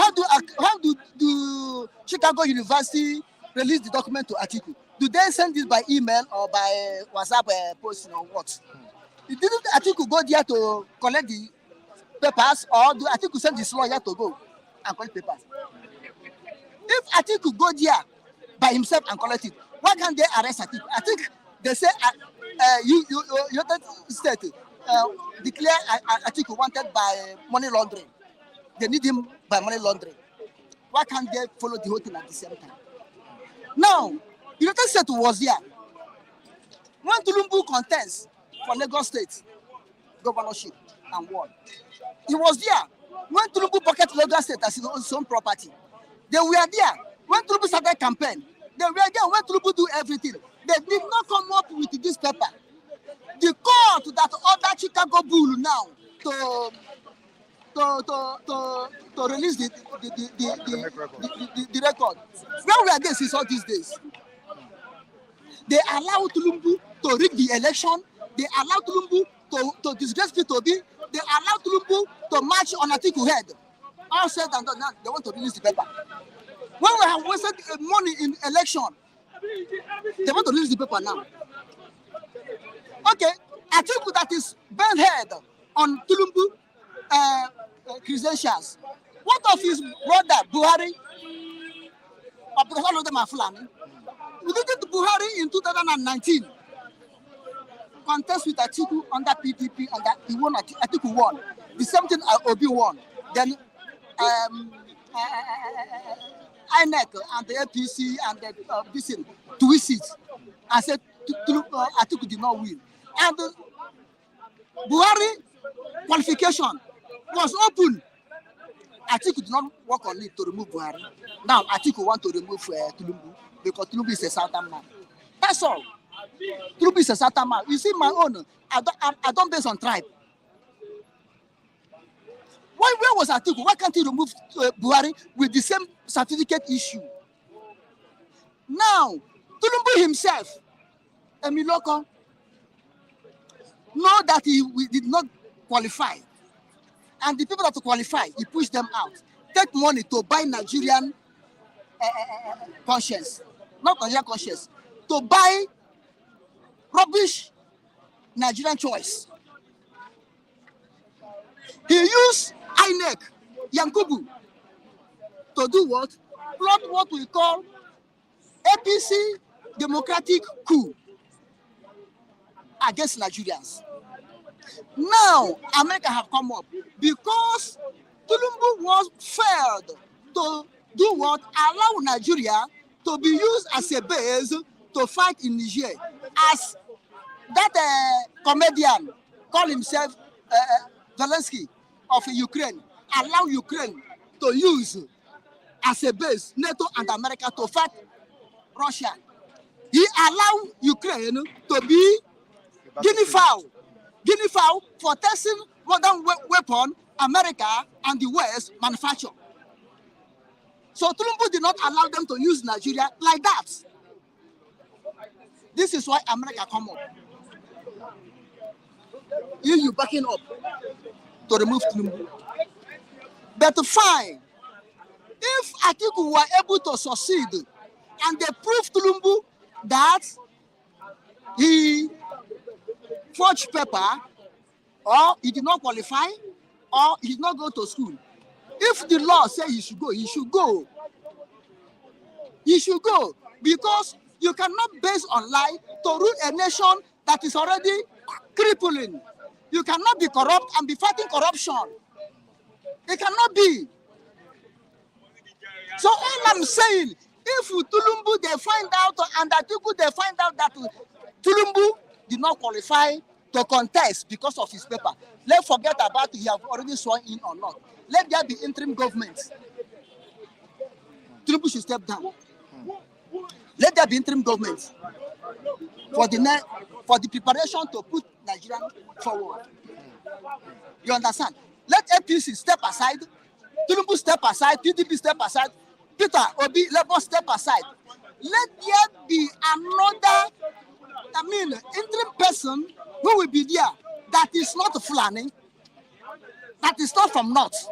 how do Chicago University release the document to Atiku? Do they send this by email or by WhatsApp post or what? Didn't Atiku go there to collect the papers, or do Atiku send his lawyer to go and collect papers? If Atiku go there by himself and collect it, why can't they arrest Atiku? I think they say United States declare Atiku wanted by money laundering. They need him by money laundering. Why can't they follow the whole thing at the same time? Now, United States was there. When Tinubu contests for Lagos State governorship and won, he was there. When Tinubu pocketed Lagos State as his own property, they were there. When Tinubu started campaign, they were there. When Tinubu do everything, they did not come up with this paper. The court that ordered Chicago Bull now to release the record. Where were they since all these days? They allow Tinubu to rig the election. They allow Tinubu to disgrace P2B. They allow Tinubu to march on Atiku head. All said and done, now they want to release the paper. When we have wasted money in election, they want to release the paper now. Okay, Atiku that is bent head on Tinubu credentials. What of his brother Buhari? Because all of them are Fulani. We did it to Buhari in 2019. Contest with Atiku under PDP, and that he won. Atiku won. The same thing Obi won. Then INEC and the APC and the BC twist it and said Atiku did not win. And Buhari qualification was open. Atiku did not work on it to remove Buhari. Now Atiku want to remove Tinubu because Tinubu is a Southern man. That's all. Tinubu is a Southern man. You see, my own, I don't base on tribe. Where was Atiku? Why can't he remove Buhari with the same certificate issue? Now, Tinubu himself, Emiloko, know that he did not qualify. And the people that qualify, he pushed them out. Take money to buy Nigerian conscience, not Nigerian conscience, to buy rubbish Nigerian choice. He used INEC, Yankubu, to do what? Plot what we call APC democratic coup against Nigerians. Now, America have come up because Tinubu was failed to do what? Allow Nigeria to be used as a base to fight in Niger. As that comedian called himself Zelensky of Ukraine, allow Ukraine to use as a base NATO and America to fight Russia. He allowed Ukraine to be guinea fowl for testing modern weapon America and the West manufacture. So Tinubu did not allow them to use Nigeria like that. This is why America come up. You backing up to remove Tinubu. But fine, if Atiku were able to succeed and they prove Tinubu that he forged paper, or he did not qualify, or he did not go to school. If the law says he should go, he should go. He should go because you cannot base on lie to rule a nation that is already crippling. You cannot be corrupt and be fighting corruption. It cannot be. So all I'm saying, if Tinubu they find out and Atiku they find out that Tinubu did not qualify to contest because of his paper, let's forget about he have already sworn in or not. Let there be interim government. Tinubu should step down. Let there be interim government for the preparation to put Nigeria forward. You understand? Let APC step aside, Tinubu step aside, PDP step aside, Peter Obi, Labour step aside. Let there be another I mean, interim person who will be there that is not Fulani, that is not from North.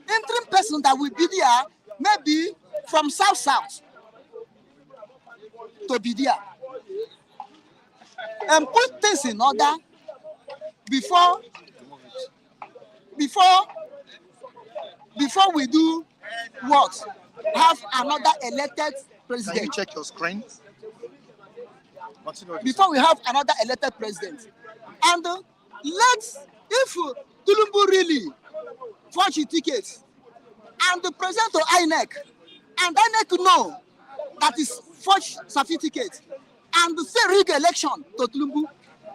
Interim person that will be there maybe from South to be there and put things in order before we do what? Have another elected Can you president. check your screen? Continue. Before we have another elected president. And if Tinubu really forge the tickets and the president to INEC and INEC know that is forged certificate and say rig election to Tinubu,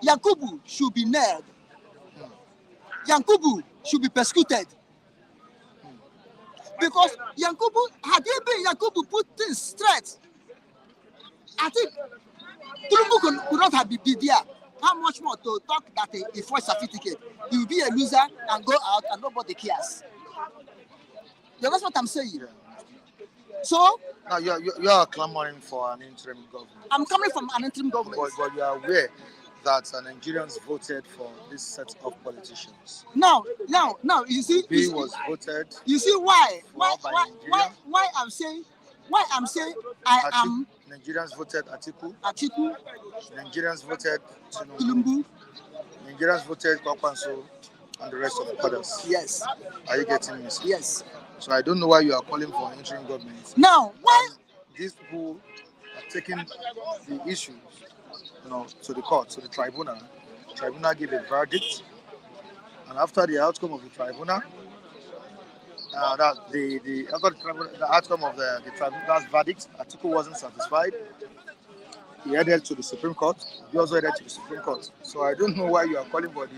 Yakubu should be nailed. Yakubu should be persecuted. Because Yakubu, had it been Yakubu put things straight, I think Tinubu could not have been there. How much more to talk that a forged certificate? He will be a loser and go out and nobody cares. You understand what I'm saying? So Now you are clamoring for an interim government. I'm coming from an interim government. But you are aware that Nigerians voted for this set of politicians. Now, you see, Bill was voted. You see why I'm saying I am Nigerians voted Atiku. Atiku, Nigerians voted Tinubu. Nigerians voted Kwakwanso and the rest of others. Yes. Are you getting me? Yes. So I don't know why you are calling for an interim government. Now, why These people are taking the issues, to the court, to the tribunal. The tribunal gave a verdict, and after the outcome of the tribunal, the outcome of the tribunal's verdict, Atiku wasn't satisfied. He headed to the Supreme Court. He also headed to the Supreme Court. So I don't know why you are calling for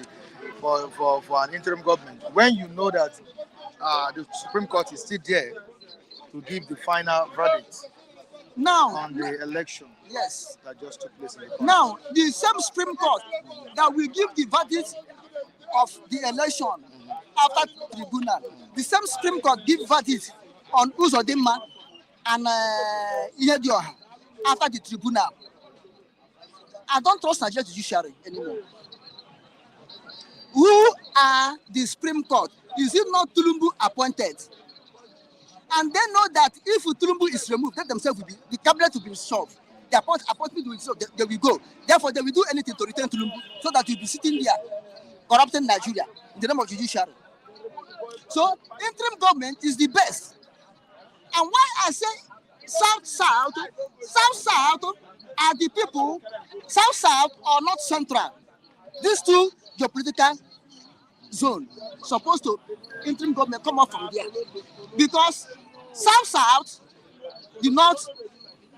an interim government when you know that the Supreme Court is still there to give the final verdict on the election that just took place in the court. Now, the same Supreme Court that will give the verdict of the election after tribunal, the same Supreme Court give verdict on Uzodinma and Ihedioha after the tribunal. I don't trust Nigeria judiciary anymore. Who are the Supreme Court? Is it not Tinubu appointed? And they know that if Tinubu is removed, they themselves will be, the cabinet will be solved. The appointment will be solved, they will go. Therefore, they will do anything to return Tinubu so that he'll be sitting there corrupting Nigeria in the name of judiciary. So, interim government is the best. And why I say South are the people, South or not central. These two geopolitical zone supposed to interim government come up from there. Because South did not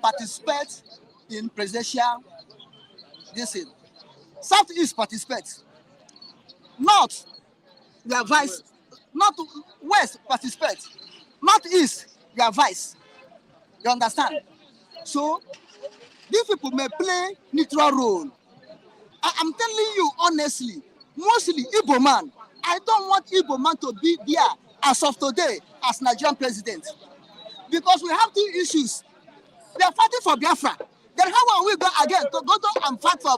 participate in presidential thing. Southeast participates. North, their vice. Northwest participates. Northeast, their vice. You understand? So these people may play neutral role. I'm telling you honestly, mostly Igbo man. I don't want Igbo man to be there as of today as Nigerian president. Because we have two issues. We are fighting for Biafra. Then how are we going again to go down and fight for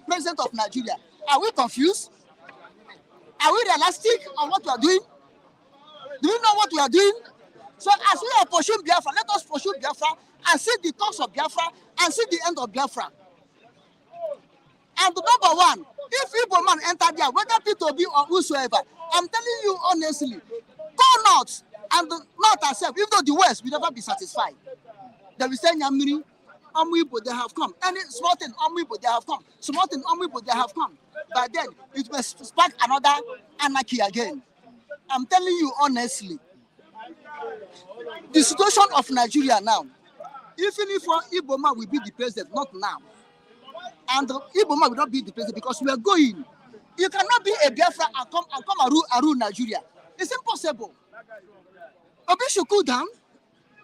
president of Nigeria? Are we confused? Are we realistic on what we are doing? Do we know what we are doing? So as we are pursuing Biafra, let us pursue Biafra and see the cause of Biafra and see the end of Biafra. And number one, if Igbo man enter there, whether P2B or whosoever, I'm telling you honestly, go north and the north herself, even though the west will never be satisfied. They will say Nyamiri, Igbo, they have come. Any small thing, Igbo, they have come. Small thing, Igbo, they have come. But then it will spark another anarchy again. I'm telling you honestly, the situation of Nigeria now, even if Igbo man will be the president, not now. And the Igbo man will not be the president because we are going. You cannot be a Biafra and come and rule Nigeria. It's impossible. Obi should cool down.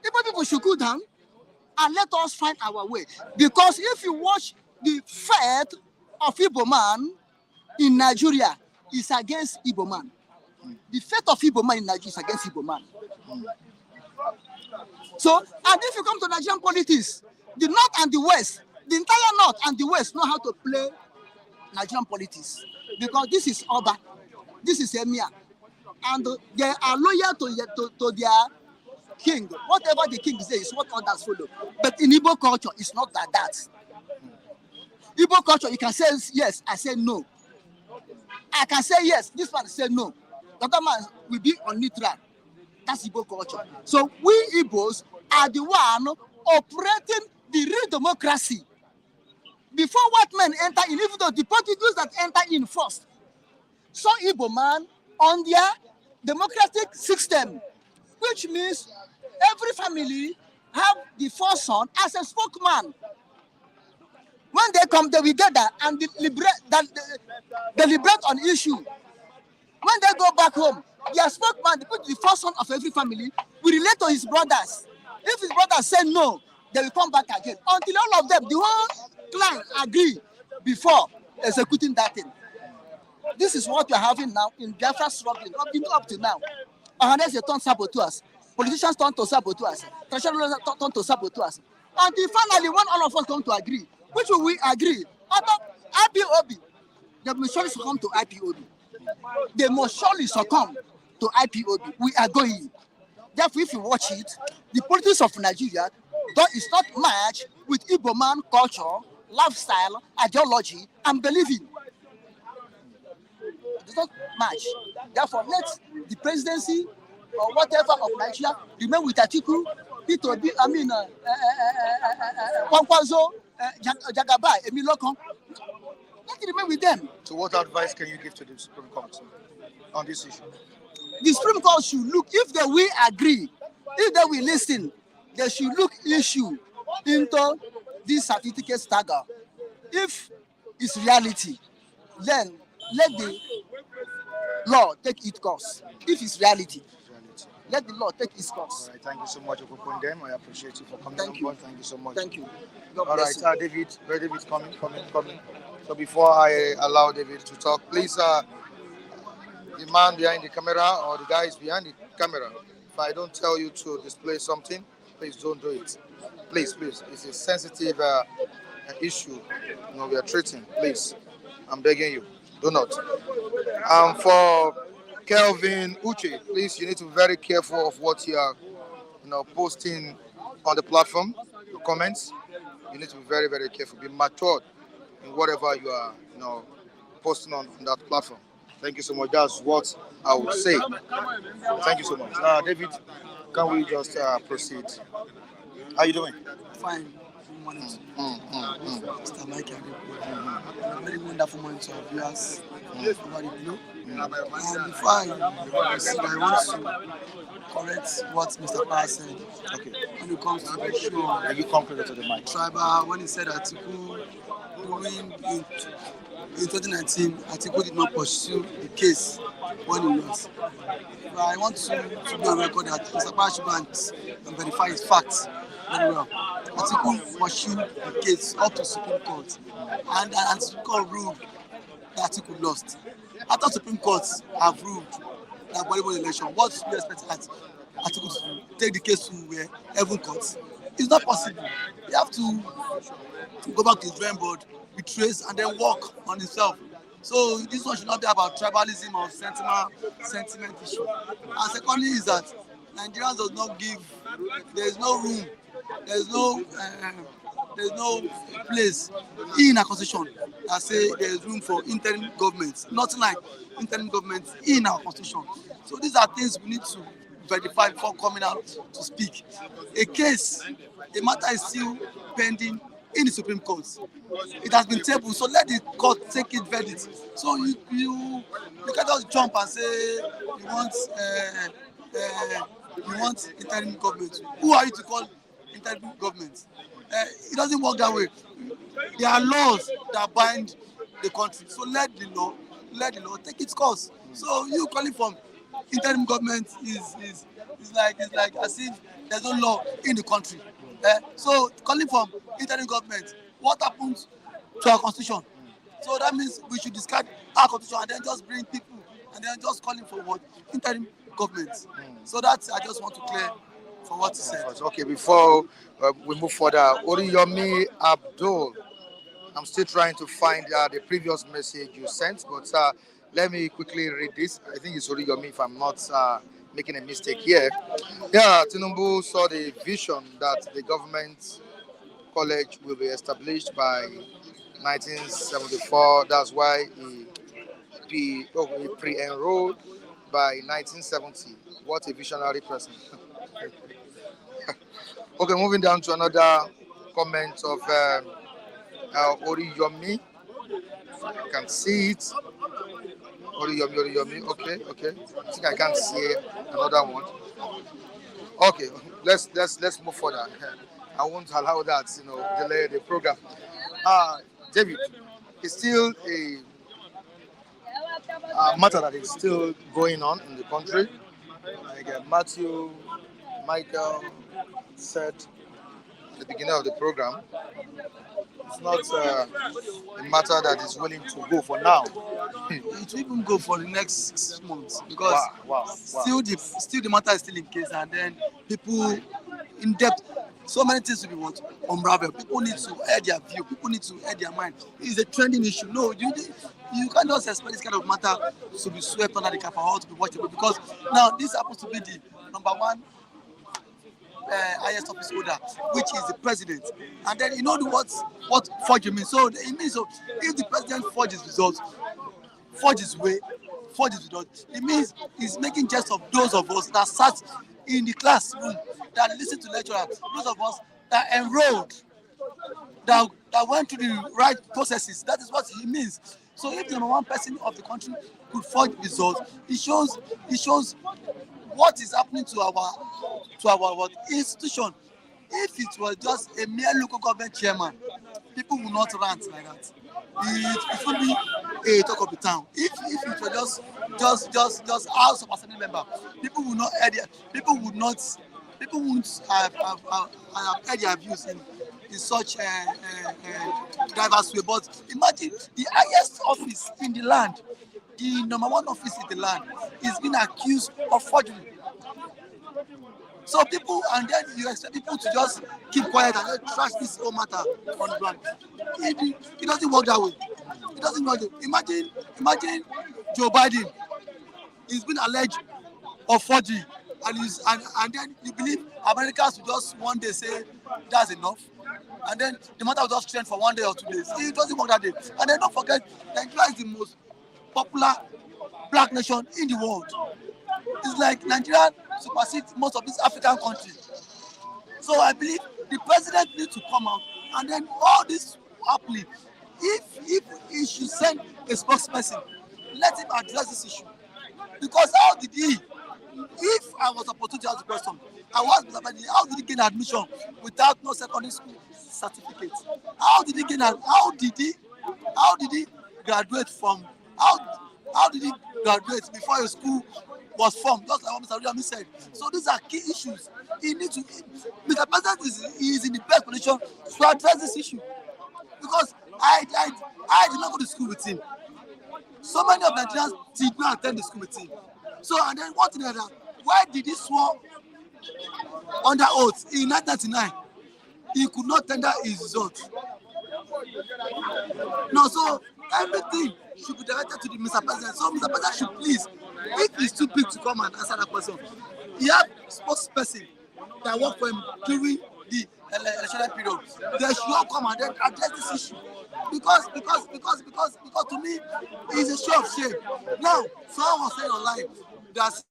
Igbo people should cool down and let us find our way. Because if you watch the fate of Igbo man in Nigeria, is against Igbo man. The fate of Igbo man in Nigeria is against Igbo man. So, and if you come to Nigerian politics, the north and the west, The entire North and the West know how to play Nigerian politics because this is Oba, this is Emir, and they are loyal to their king. Whatever the king says is what others follow. But in Igbo culture, it's not like that. Igbo culture, you can say yes, I say no. I can say yes, this man say no. The other man will be on neutral. That's Igbo culture. So we Igbos are the one operating the real democracy. Before white men enter in, even though the Portuguese that enter in first, so Igbo man on their democratic system, which means every family have the first son as a spokesman. When they come, they will gather and deliberate on issue. When they go back home, their spokesman, the first son of every family, will relate to his brothers. If his brothers say no, they will come back again. Until all of them, the whole clan agree before executing that thing. This is what we are having now in Biafra struggling up to now. Unless they turn saboteurs, politicians turn to saboteurs, traditional turn to saboteurs. Until finally, when all of us come to agree, which will we agree? IPOB, they must surely succumb to IPOB. They must surely succumb to IPOB. We are going. Therefore, if you watch it, the politics of Nigeria is not matched with Igbo man culture, lifestyle, ideology, and believing. It does not match. Therefore, let the presidency or whatever of Nigeria remain with Atiku, Kwankwaso, Jagaba, Emilokon. Let it remain with them. So what advice can you give to the Supreme Court on this issue? The Supreme Court should look, if they will agree, if they will listen, they should look issue into this certificate stagger. If it's reality, then let the law take its course. If it's reality, let the law take its course. All right, thank you so much, Okokondem. I appreciate you for coming Thank on you. board. Thank you so much. Thank you. God All bless right, you. David's coming. So before I allow David to talk, please, the man behind the camera or the guys behind the camera, if I don't tell you to display something, please don't do it. Please, it's a sensitive issue. We are treating. Please, I'm begging you, do not. For Kelvin Uche, please, you need to be very careful of what you are, posting on the platform, the comments. You need to be very, very careful. Be matured in whatever you are, posting on that platform. Thank you so much. That's what I would say. Thank you so much. David, can we just proceed? How you doing? Fine. Good morning to you, Mr. Mike and very wonderful morning to our viewers over the globe. And before I proceed, I want to correct what Mr. Power said. Okay. When it comes to the issue of Are you confident to the mic? tribal, when he said Atiku during in 2019, Atiku did not pursue the case when he lost. But I want to be on record that Mr. Power should go and verify his facts very well. Atiku pursued the case up to Supreme Court, and Supreme Court ruled that Atiku lost. After Supreme Court have ruled that volleyball election, what should we expect Atiku to take the case to heaven court? It's not possible. You have to go back to the drawing board, retrace, and then work on himself. So this one should not be about tribalism or sentiment issue. And secondly is that Nigerians does not give, there is no room, there is no place in a constitution that say there is room for interim government. Nothing like interim government in our constitution. So these are things we need to verify before coming out to speak. A matter is still pending in the Supreme Court. It has been tabled, so let the court take it verdict. So you can't just jump and say you want interim government. Who are you to call interim government? It doesn't work that way. There are laws that bind the country. So let the law take its course. So you calling from interim government is like as if there's no law in the country. So calling from interim government, what happens to our constitution? So that means we should discard our constitution and then just bring people and then just calling for what interim government. So that's I just want to clear for what he said. Okay, before we move further, Oriyomi Abdul, I'm still trying to find the previous message you sent, but let me quickly read this. I think it's Oriyomi if I'm not making a mistake here. Yeah, Tinubu saw the vision that the government college will be established by 1974. That's why he pre-enrolled by 1970. What a visionary person. Okay, moving down to another comment of Oriyomi. I can see it. Oriyomi. Okay. I think I can see another one. Okay, let's move further. I won't allow that, delay the program. David, it's still a matter that is still going on in the country. Like Matthew, Michael said at the beginning of the program, it's not a matter that is willing to go for now. It will even go for the next 6 months because Wow. still the matter is still in case, and then people in depth. So many things will be what unravel. People need to air their view. People need to air their mind. It's a trending issue. No, you can't just expect this kind of matter to be swept under the carpet or to be watchable because now this happens to be the number one highest office holder, which is the president. And then you know what forgery means. So it means so if the president forges results, forges way, forges results, it means he's making jest of those of us that sat in the classroom, that listened to lecturers, those of us that enrolled, that went through the right processes. That is what he means. So if the number one person of the country could forge results, it shows what is happening to our what institution. If it was just a mere local government chairman, people will not rant like that. It will be a talk of the town. If it were just House of Assembly member, people will not hear people won't have heard their views in such diverse way. But imagine the highest office in the land, the number one office in the land, is being accused of forgery. So people, and then you expect people to just keep quiet and let trash this whole matter on the ground. It doesn't work that way. It doesn't work. Imagine Joe Biden is being alleged of forgery, and then you believe Americans will just one day say that's enough, and then the matter will just trend for 1 day or 2 days. It doesn't work that day. And then don't forget, Nigeria is the most popular black nation in the world. It's like Nigeria supersedes most of these African countries. So I believe the president needs to come out, and then all this happening. If he should send a spokesperson, let him address this issue. Because how did he? If I was opportunity to ask the question, I was Mr. Biden, how did he gain admission without no secondary school certificate? How did he gain? How did he graduate from? How did he graduate before his school was formed? Just like what Mr. Williams said. So these are key issues. He needs to. Mr. President is in the best position to address this issue because I did not go to school with him. So many of Nigerians did not attend the school with him. So and then one thing like that, why did he swear under oath in 1999? He could not tender his result. No, so everything should be directed to the Mr. President. So Mr. President should please, if he's too big to come and answer that question, he have spokesperson that work for him during the electoral period. They should all come and then address this issue. Because to me, it's a show of shame. Now, someone was saying online that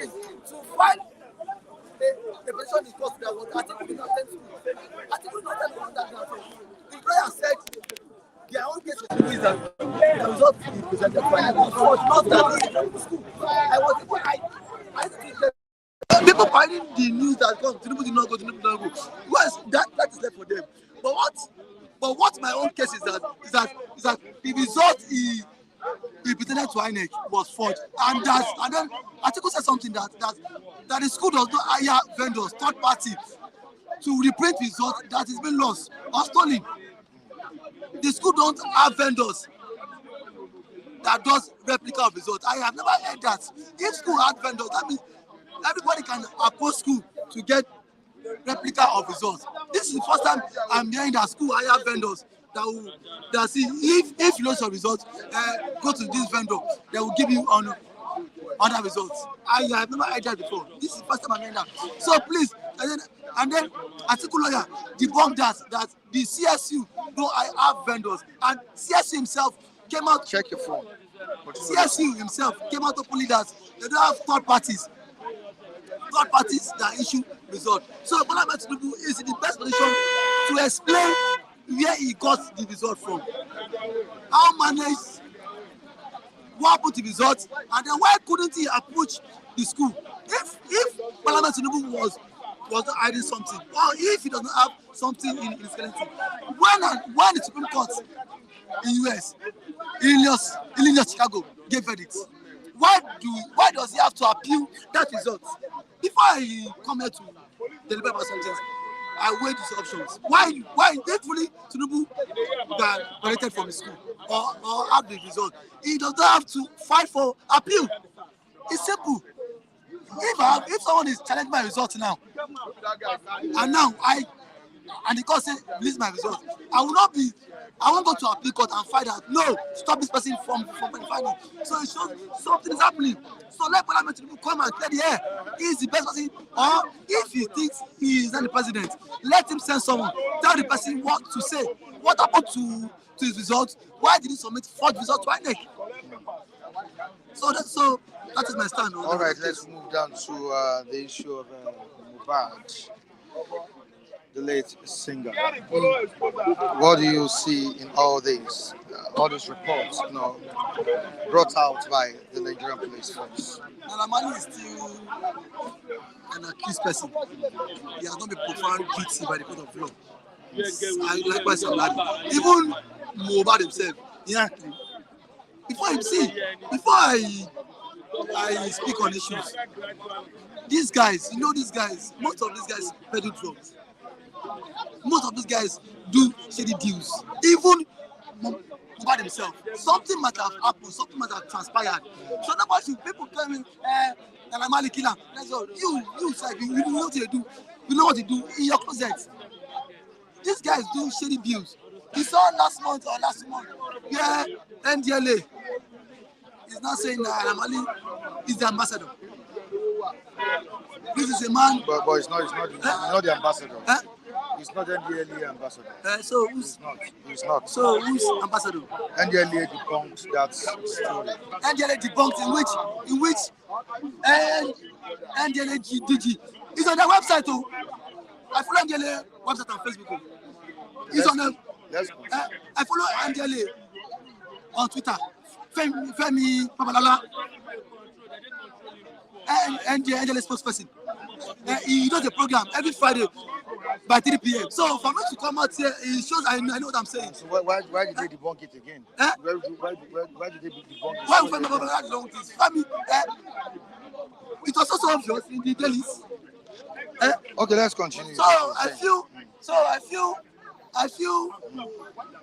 please, to find the petition in court that was Atiku did not attend school. Atiku did not attend that. The lawyer said their own case is that the result he presented was forged, not that he attended school. I think people finding the news that comes, Tinubu did not go, Tinubu did not go. Well, that is left for them. But what my own case is that the result he pretended to INEC was forged, and then Atiku said something that the school does not hire vendors, third party, to reprint results that is being lost or stolen. The school don't have vendors that does replica of results. I have never heard that. If school had vendors, that means everybody can approach school to get replica of results. This is the first time I'm hearing that school hire vendors that see if you lose your results, go to this vendor, they will give you on other results. I have never heard that before. This is the first time I'm hearing that. So please, and then Atiku lawyer debunked that the CSU don't have vendors, and CSU himself came out. Check your phone. CSU himself came out openly that they don't have third parties that issue results. So Mohbad+Tinubu is in the best position to explain where he got the result from, how managed, what happened to the results, and then why couldn't he approach the school? If Mohbad+Tinubu was not hiding something, or if he does not have something in his skeleton, when the Supreme Court in US, Illinois, Chicago gave verdict, why does he have to appeal that result? Before he come here to deliver about something, I weighed his options. Why thankfully Tinubu got corrected from the school or have the result? He does not have to fight for appeal. It's simple. If someone is challenging my results now, and the court say release my result, I won't go to appeal court and fight that. No, stop this person from fighting. So it shows something is happening. So let Mohbad+Tinubu come and clear the air. He is the best person. Or if he thinks he is not the president, let him send someone. Tell the person what to say. What happened to his results? Why did he submit forged results to INEC? So that is my stand. All right, let's move down to the issue of Mohbad, the late singer. What do you see in all this? All these reports, brought out by the Nigerian police force? Naramali is still an accused person. He has not been profound guilty by the court of law. I likewise Samladi. Even Mohbad himself, before I speak on issues, these guys, most of these guys peddle drugs. Most of these guys do shady deals. Even Mohbad himself, something might have happened, something might have transpired. So nobody, people tell me, Naramali killer. Let's go. You say you know what you do. You know what you do in your closet. These guys do shady deals. We saw last month, yeah, NDLA is not saying that Naramali is the ambassador. This is a man. But it's not the ambassador. He's not NDLA ambassador. So who's? He's not. So who's ambassador? NDLA debunked that story. NDLA debunked in which NDLA DG is on their website too. I follow NDLA website on Facebook. He's on them. I follow NDLA on Twitter. Femi Babalala. And the NDLA spokesperson. He does a program every Friday by 3 p.m. So for me to come out here, it shows I know what I'm saying. So why did they debunk it again? Why did they debunk it? Why Femi Babalala debunk this? It was also obvious in the dailies. Okay, let's continue. So I feel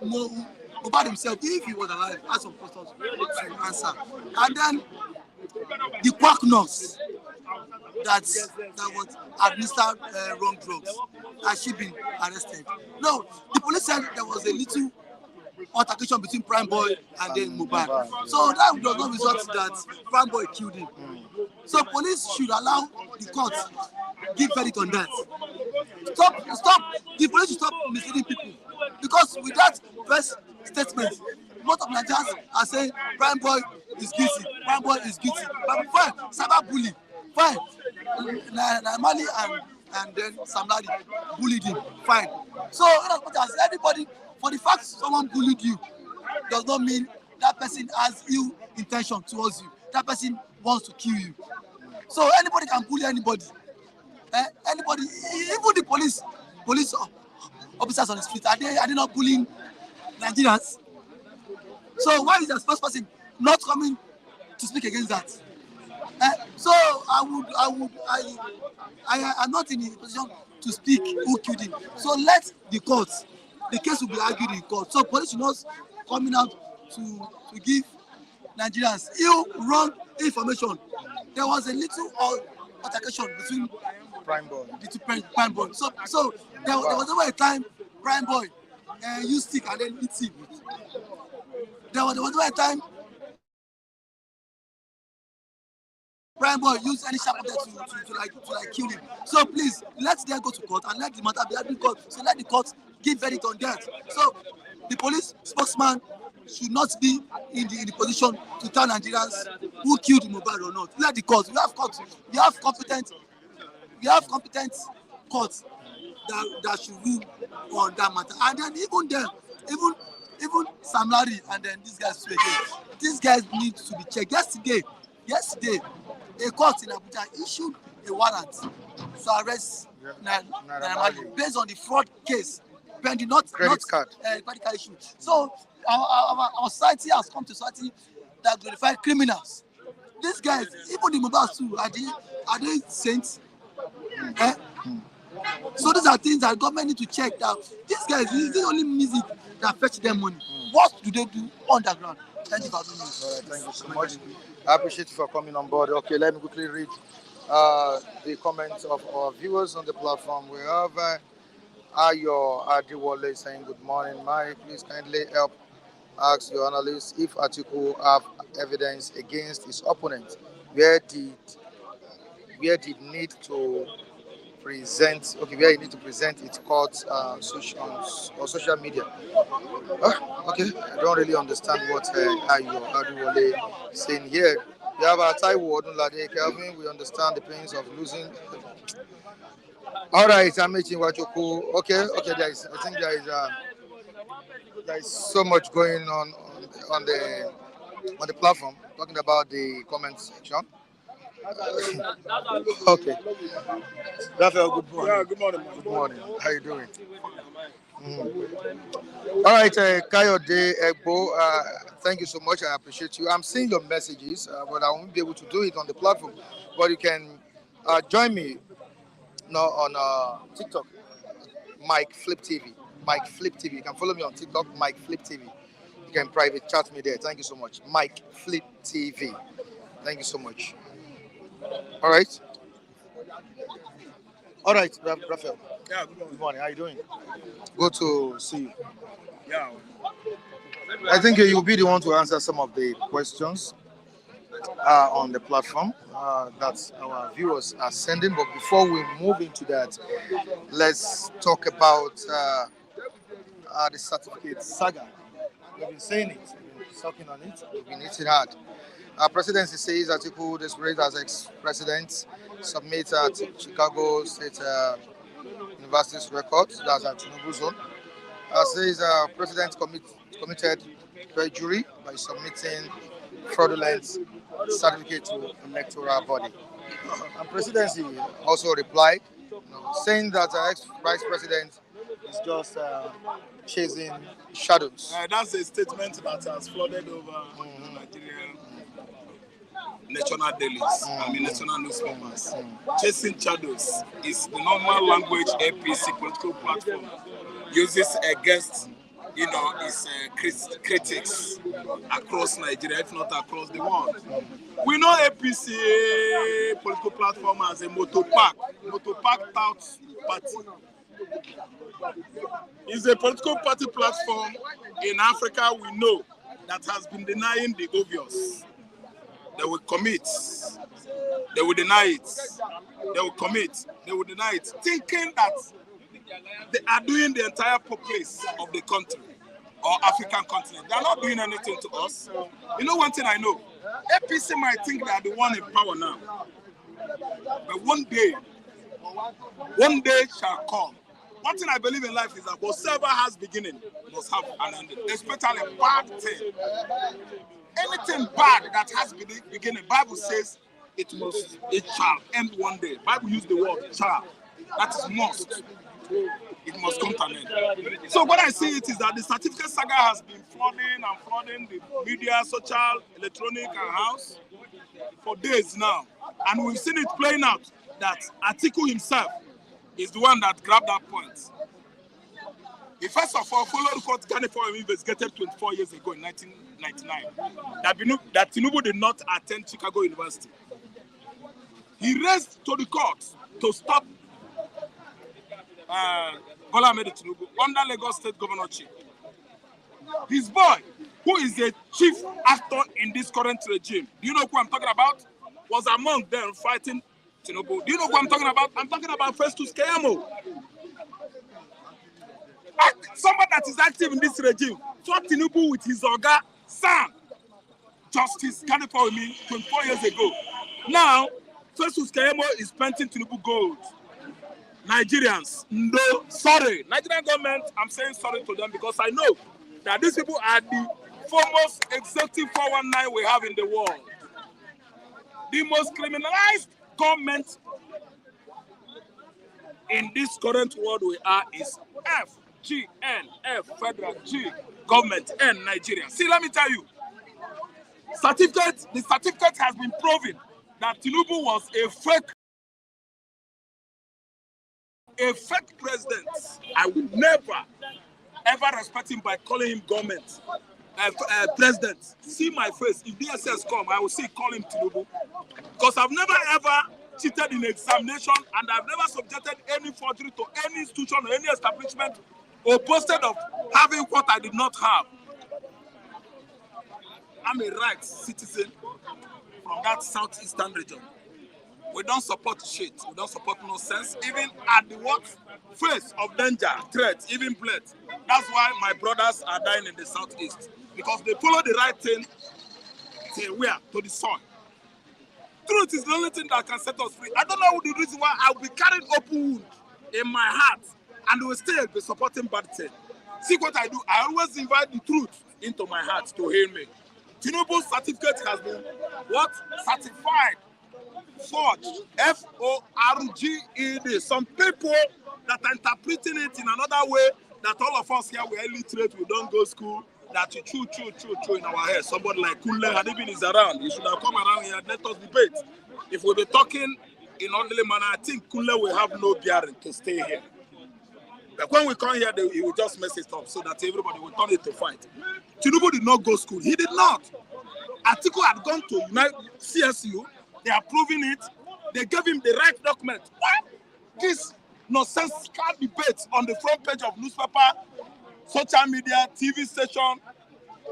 Mohbad himself, if he was alive, has some questions to answer. And then the quack nurse that was administered wrong drugs, has she been arrested? No, the police said there was a little altercation between Prime Boy and then Mohbad. So that does not result that Prime Boy killed him. So police should allow the court give verdict on that. Stop. The police should stop misleading people. Because with that first statement, most of Nigerians are saying Prime Boy is guilty. Prime Boy is guilty. But before cyber bully, Fine. Mali and then Samladi bullied him. Fine. So in as much as anybody, for the fact someone bullied you, does not mean that person has ill intention towards you. That person wants to kill you. So anybody can bully anybody. Anybody, even the police officers on the street, are they not bullying Nigerians? So why is the first person not coming to speak against that? So I am not in a position to speak who killed him. So let the courts, the case will be argued in court. So police should not coming out to give Nigerians wrong information. There was a little altercation between Prime Boy. Prime Boy. So there was over a time Prime Boy used stick and then hit him. There was over a time Prime Boy used any sharp object to like kill him. So please let them go to court and let the matter be held in court. So let the court give verdict on that. So the police spokesman should not be in the position to tell Nigerians who killed Mohbad or not. Let the court. We have courts. We have competent courts that should rule on that matter. And then even Sam Larry and then these guys too again. These guys need to be checked. Yesterday, a court in Abuja issued a warrant to arrest Naira based on the fraud case pending, not credit card issue. So our society has come to society that glorify criminals. These guys, even the Mohbad too, are they saints? So these are things that government need to check out. These guys, is the only music that fetch them money. What do they do underground? Thank you for having me. All right, thank you so much. I appreciate you for coming on board. Okay, let me quickly read the comments of our viewers on the platform. We have Ayo Adiwale saying, good morning, Mike. Please kindly help ask your analyst if Atiku have evidence against his opponent. Where did need to present? Okay, where you need to present its court social media. Okay, I don't really understand what Ayo Adiwale saying here. We have our Taiwo Odunlade Kelvin. We understand the pains of losing. All right, I'm making Wachoku. Okay. I think there is so much going on the platform. Talking about the comment section. Okay. Raphael, good morning. Yeah, good morning. Good morning. How you doing? All right, Kayode Egbo, thank you so much. I appreciate you. I'm seeing your messages, but I won't be able to do it on the platform. But you can join me now on TikTok, Mike Flip TV. Mike Flip TV. You can follow me on TikTok, Mike Flip TV. You can private chat me there. Thank you so much. Mike Flip TV. Thank you so much. All right. All right, Raphael. Yeah, good morning. Good morning. How you doing? Good to see you. Yeah. I think you'll be the one to answer some of the questions on the platform that our viewers are sending. But before we move into that, let's talk about the certificate saga. We've been saying it, we've been talking on it, we've been hitting hard. Our presidency says Atiku, this great as ex-president, submit at Chicago State University's records, that's at Tinubu zone. Says president committed perjury by submitting fraudulent certificate to electoral body. And presidency also replied, saying that ex-vice president is just chasing shadows. That's a statement that has flooded over Nigerian national dailies, national newspapers. Chasing shadows is the normal language APC political platform uses against, its critics across Nigeria, if not across the world. We know APC political platform as a motopack tout party. It's a political party platform in Africa we know that has been denying the obvious. They will commit, they will deny it, they will commit, they will deny it, thinking that they are doing the entire populace of the country or African continent. They are not doing anything to us. You know one thing I know, APC might think they are the one in power now. But one day shall come. One thing I believe in life is that whatever has beginning must have an ending, especially bad thing. Anything bad that has beginning, Bible says it shall end one day. Bible use the word shall. That is must. It must come to an end. So what I see it is that the certificate saga has been flooding the media, social, electronic, and house for days now. And we've seen it playing out that Atiku himself is the one that grabbed that point. He first of all followed what Ghana investigated 24 years ago in 1999 that Tinubu did not attend Chicago University. He raised to the court to stop Tinubu under Lagos State governorship. His boy, who is a chief actor in this current regime, do you know who I'm talking about? Was among them fighting Tinubu. Do you know who I'm talking about? I'm talking about Festus Keyamo. Somebody that is active in this regime fought Tinubu with his Oga son, Justice Kanipawumi, 24 years ago. Now, Festus Keyamo is painting Tinubu gold. Nigerians, no, sorry. Nigerian government, I'm saying sorry to them because I know that these people are the foremost executive 419 we have in the world. The most criminalized government in this current world we are is FGN, Federal, G, government, N, Nigeria. See, let me tell you, the certificate has been proven that Tinubu was a fake president. I will never, ever respect him by calling him government. President. See my face. If DSS come, I will call him Tinubu. Because I've never ever cheated in examination and I've never subjected any forgery to any institution or any establishment or boasted of having what I did not have. I'm a right citizen from that southeastern region. We don't support shit. We don't support nonsense. Even at the face of danger, threat, even blood. That's why my brothers are dying in the southeast. Because they follow the right thing till where? To the sun. Truth is the only thing that can set us free. I don't know the reason why I'll be carrying open wound in my heart and will still be supporting bad thing. See what I do? I always invite the truth into my heart to heal me. Tinubu's certificate has been what? Certified. Forged. F-O-R-G-E-D. Some people that are interpreting it in another way that all of us here, we're illiterate, we don't go school, that you chew in our head. Somebody like Kunle Hadibin is around. He should have come around here and let us debate. If we'll be talking in orderly manner, I think Kunle will have no bearing to stay here. But when we come here, he will just mess it up so that everybody will turn it to fight. Tinubu did not go school. He did not. Atiku had gone to CSU. They are proving it. They gave him the right document. What? This nonsensical debate on the front page of newspaper, social media, TV station.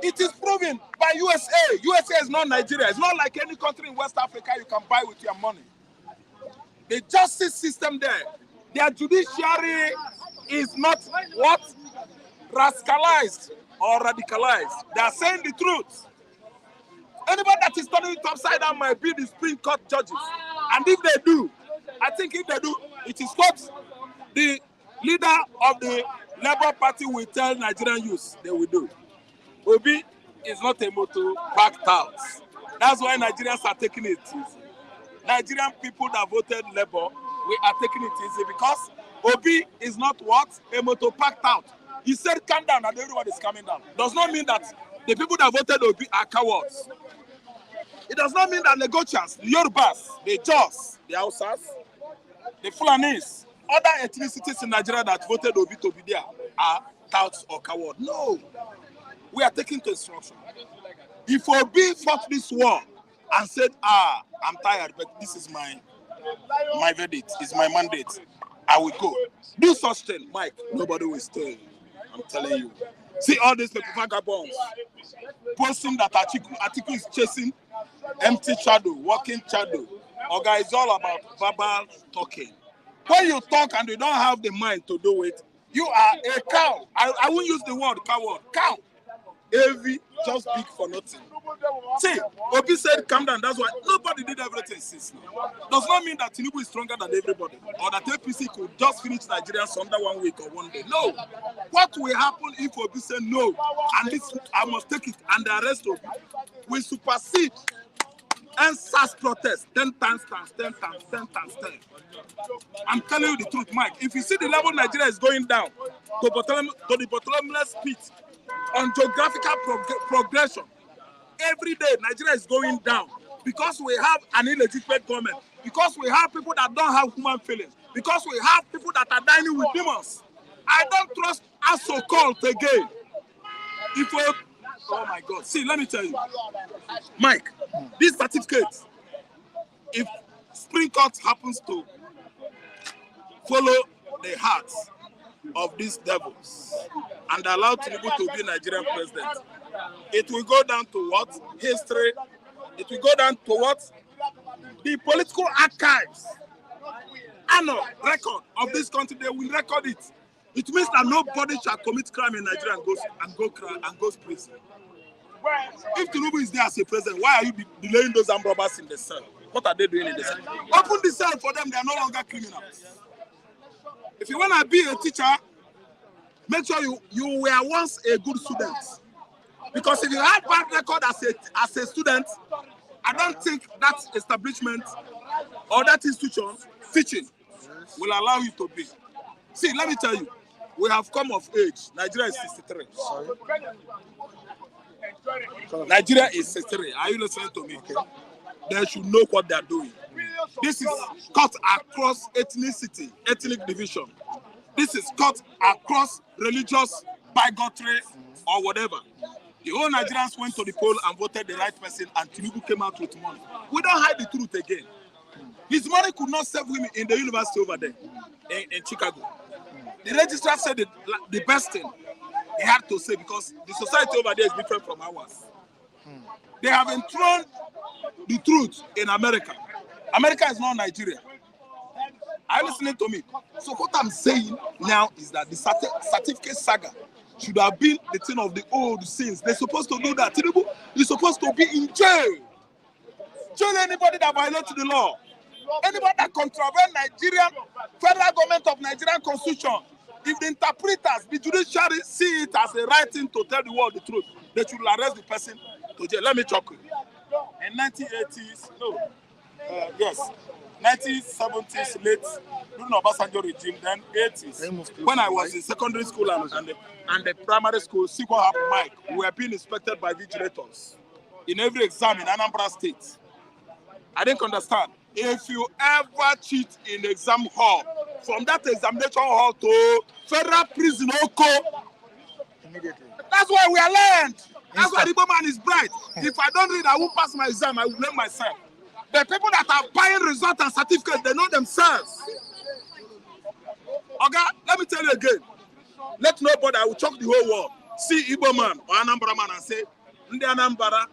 It is proven by USA. USA is not Nigeria. It's not like any country in West Africa you can buy with your money. The justice system there, their judiciary is not what? Rascalized or radicalized. They are saying the truth. Anybody that is turning it upside down might be the Supreme Court judges. And if they do, I think if they do, it is what the leader of the Labour Party will tell Nigerian youth they will do. Obi is not a motto backed out. That's why Nigerians are taking it easy. Nigerian people that voted Labour, we are taking it easy because Obi is not what? A motto packed out. He said calm down and everyone is coming down. Does not mean that the people that voted Obi are cowards. It does not mean that Lagosians, the Yorubas, the Jaws, the Hausas, the Fulanis, other ethnicities in Nigeria that voted Obi to be there are touts or cowards. No. We are taking to instruction. If Obi fought this war and said, I'm tired, but this is my verdict, it's my mandate, I will go. Do such thing, Mike, nobody will stay. I'm telling you. See all these people, vagabonds, posting that Atiku is chasing empty shadow, walking shadow. Okay, it's all about verbal talking. When you talk and you don't have the mind to do it, you are a cow. I won't use the word coward. Cow. Heavy, just big for nothing. See, Obi said calm down, that's why nobody did everything since now. Does not mean that Tinubu is stronger than everybody, or that APC could just finish Nigerians under 1 week or 1 day. No. What will happen if Obi say no, and this I must take it, and the rest of it will supersede and SAS protest 10 times, 10 times, 10 times, 10. I'm telling you the truth, Mike. If you see the level Nigeria is going down to the bottomless pit on geographical progression, every day Nigeria is going down because we have an illegitimate government, because we have people that don't have human feelings, because we have people that are dining with demons. I don't trust us so-called again. If we, oh my God, see, let me tell you, Mike, this certificate, if Spring Court happens to follow the hearts of these devils and allow Tinubu to be Nigerian president, it will go down to what? History. It will go down to what? The political archives, annal record of this country. They will record it. It means that nobody shall commit crime in Nigeria and go prison. If Tinubu is there as a president, why are you delaying those armed robbers in the cell? What are they doing in the cell? Open the cell for them. They are no longer criminals. If you want to be a teacher, make sure you were once a good student. Because if you had bad record as a student, I don't think that establishment or that institution teaching will allow you to be. See, let me tell you, we have come of age. Nigeria is 63. Sorry. Nigeria is 63. Are you listening to me? Okay. They should know what they are doing. This is cut across ethnicity, ethnic division. This is cut across religious bigotry or whatever. The whole Nigerians went to the poll and voted the right person, and Tinubu came out with money. We don't hide the truth again. His money could not save him in the university over there in Chicago. The registrar said the best thing he had to say, because the society over there is different from ours. They have enthroned the truth in America. America is not Nigeria. Are you listening to me? So what I'm saying now is that the certificate saga should have been the thing of the old sins. They're supposed to do that. Tinubu is supposed to be in jail. Jail anybody that violates the law. Anybody that contravenes Nigerian federal government of Nigerian constitution. If the interpreters, the judiciary see it as a right thing to tell the world the truth, they should arrest the person to jail. Let me talk to you. In 1980s, yes, 1970s, late during Obasanjo regime, then 80s, when I was in secondary school and the primary school, see what happened, Mike, we were being inspected by vigilators in every exam in Anambra State. I didn't understand. If you ever cheat in the exam hall, from that examination hall to federal prison, Immediately. That's why we are learned. That's why the man is bright. If I don't read, I won't pass my exam. I will blame myself. The people that are buying results and certificates, they know themselves. Okay, let me tell you again. Let nobody, I will choke the whole world. See Igbo man or Anambra man and say, Ndi Anambra,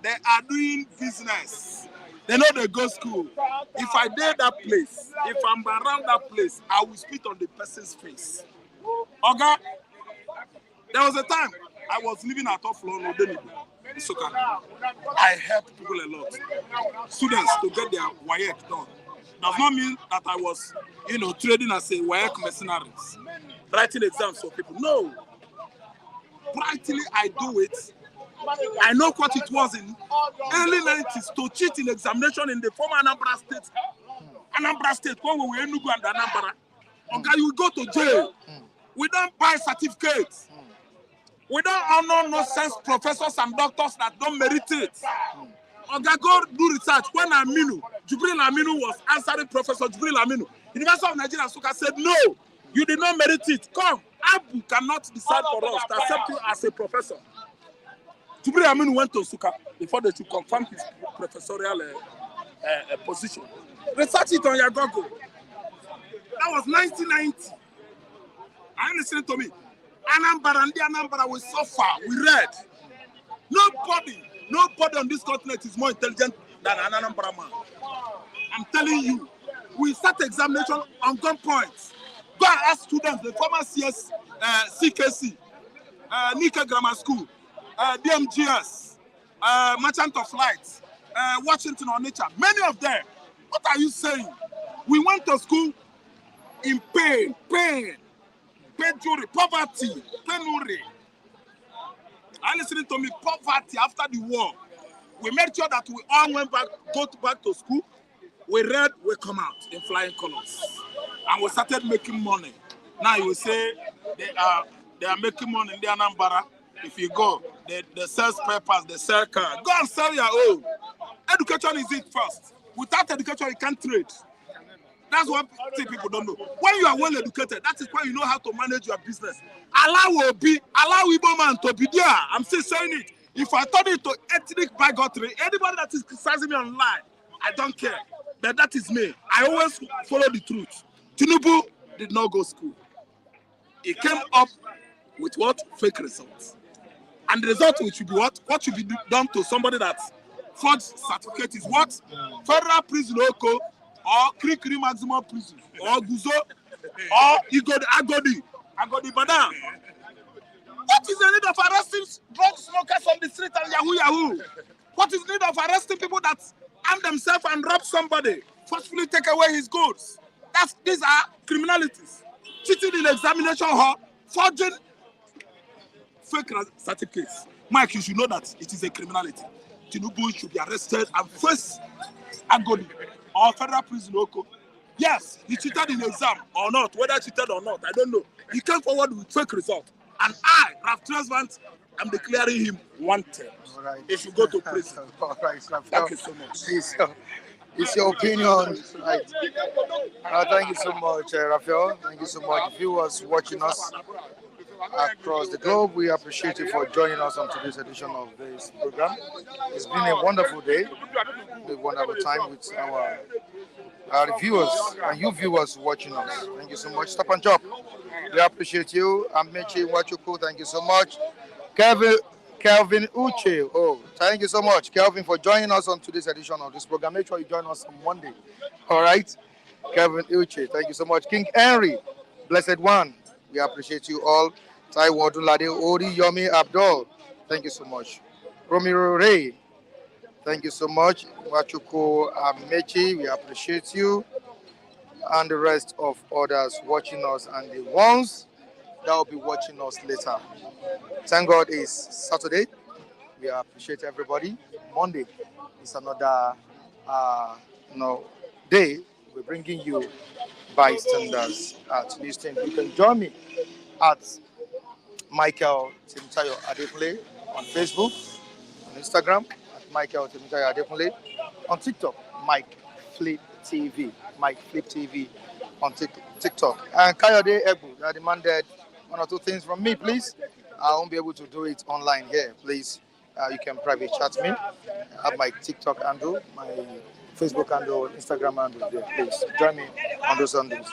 they are doing business. They know they go school. If I dare that place, if I'm around that place, I will spit on the person's face. Okay? There was a time I was living at Offlow, I helped people a lot. Students to get their WAEC done. Does not mean that I was, trading as a WAEC mercenaries, writing exams for people. No. Practically, I do it. I know what it was in early 90s to cheat in examination in the former Anambra State. Anambra State, when we were in Enugu and Anambra. Okay, you go to jail. We don't buy certificates. We don't honor nonsense professors and doctors that don't merit it. Okay, go do research. When Jibril Aminu was answering Professor Jibril Aminu, University of Nigeria Suka said, no, you did not merit it. Come, Abu cannot decide for us to accept you as a professor. Jibril Aminu went to Suka before they should confirm his professorial position. Research it on your Google. That was 1990. Are you listening to me? Anambra and the Anambra will suffer. We read. Nobody on this continent is more intelligent than an Anambra man. I'm telling you, we start examination on gunpoint. Go and ask students, the former CKC, Nika Grammar School. DMGS, Merchant of Light, Washington or Nature, many of them. What are you saying? We went to school in pain, penury, poverty, penury. Are you listening to me? Poverty after the war. We made sure that we all went back, back to school. We read, we come out in flying colors. And we started making money. Now you will say they are making money in the Anambra. If you go, they sell papers, they sell cars. Go and sell your own. Education is it first. Without education, you can't trade. That's what people don't know. When you are well educated, that is why you know how to manage your business. Allow Igbo man to be there. I'm still saying it. If I turn it to ethnic bigotry, anybody that is criticizing me online, I don't care. But that is me. I always follow the truth. Tinubu did not go school. He came up with what? Fake results. And the result which should be what? What should be done to somebody that forged certificate is what? Federal prison local or Krikri maximum prison or Guzo or Agodi Badam. What is the need of arresting drug smokers on the street and Yahoo? What is the need of arresting people that arm themselves and rob somebody, forcefully take away his goods? These are criminalities. Cheating in examination hall, forging fake certificates. Mike, you should know that it is a criminality. Tinubu should be arrested and face Agodi or federal prison local. Yes, he cheated in exam or not, whether cheated or not, I don't know. He came forward with fake result. And I, Raf Transvant, I'm declaring him wanted. All right. He should go to prison. All right, Thank you so much. It's your opinion. Right. Thank you so much, Raphael. Thank you so much. Viewers watching us across the globe, we appreciate you for joining us on today's edition of this program. It's been a wonderful day, a wonderful time with our viewers and you viewers watching us. Thank you so much. Stop and Chop. We appreciate you. Amechi Wachuku, thank you so much. Kelvin Uche, thank you so much, Kelvin, for joining us on today's edition of this program. Make sure you join us on Monday. All right, Kelvin Uche, thank you so much. King Henry, Blessed One, we appreciate you all. Taiwo Odunlade, Ori Yomi Abdul, thank you so much. Romero Ray, thank you so much. Wachuku Amechi, we appreciate you. And the rest of others watching us and the ones that will be watching us later. Thank God it's Saturday. We appreciate everybody. Monday is another day. We're bringing you bystanders to listen. You can join me at Michael Timtayo Adekunle on Facebook, on Instagram at Michael Timtayo Adekunle, on TikTok, Mike Flip TV on TikTok. And Kayode Ebu, I demanded one or two things from me, please. I won't be able to do it online here, please. You can private chat me. I have my TikTok handle, my Facebook handle, Instagram handle there. Please join me on those handles.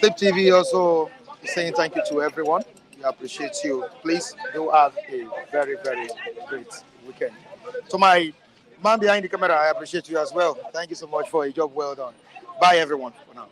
Flip TV also is saying thank you to everyone. We appreciate you. Please do have a very, very great weekend. To my man behind the camera, I appreciate you as well. Thank you so much for a job well done. Bye, everyone, for now.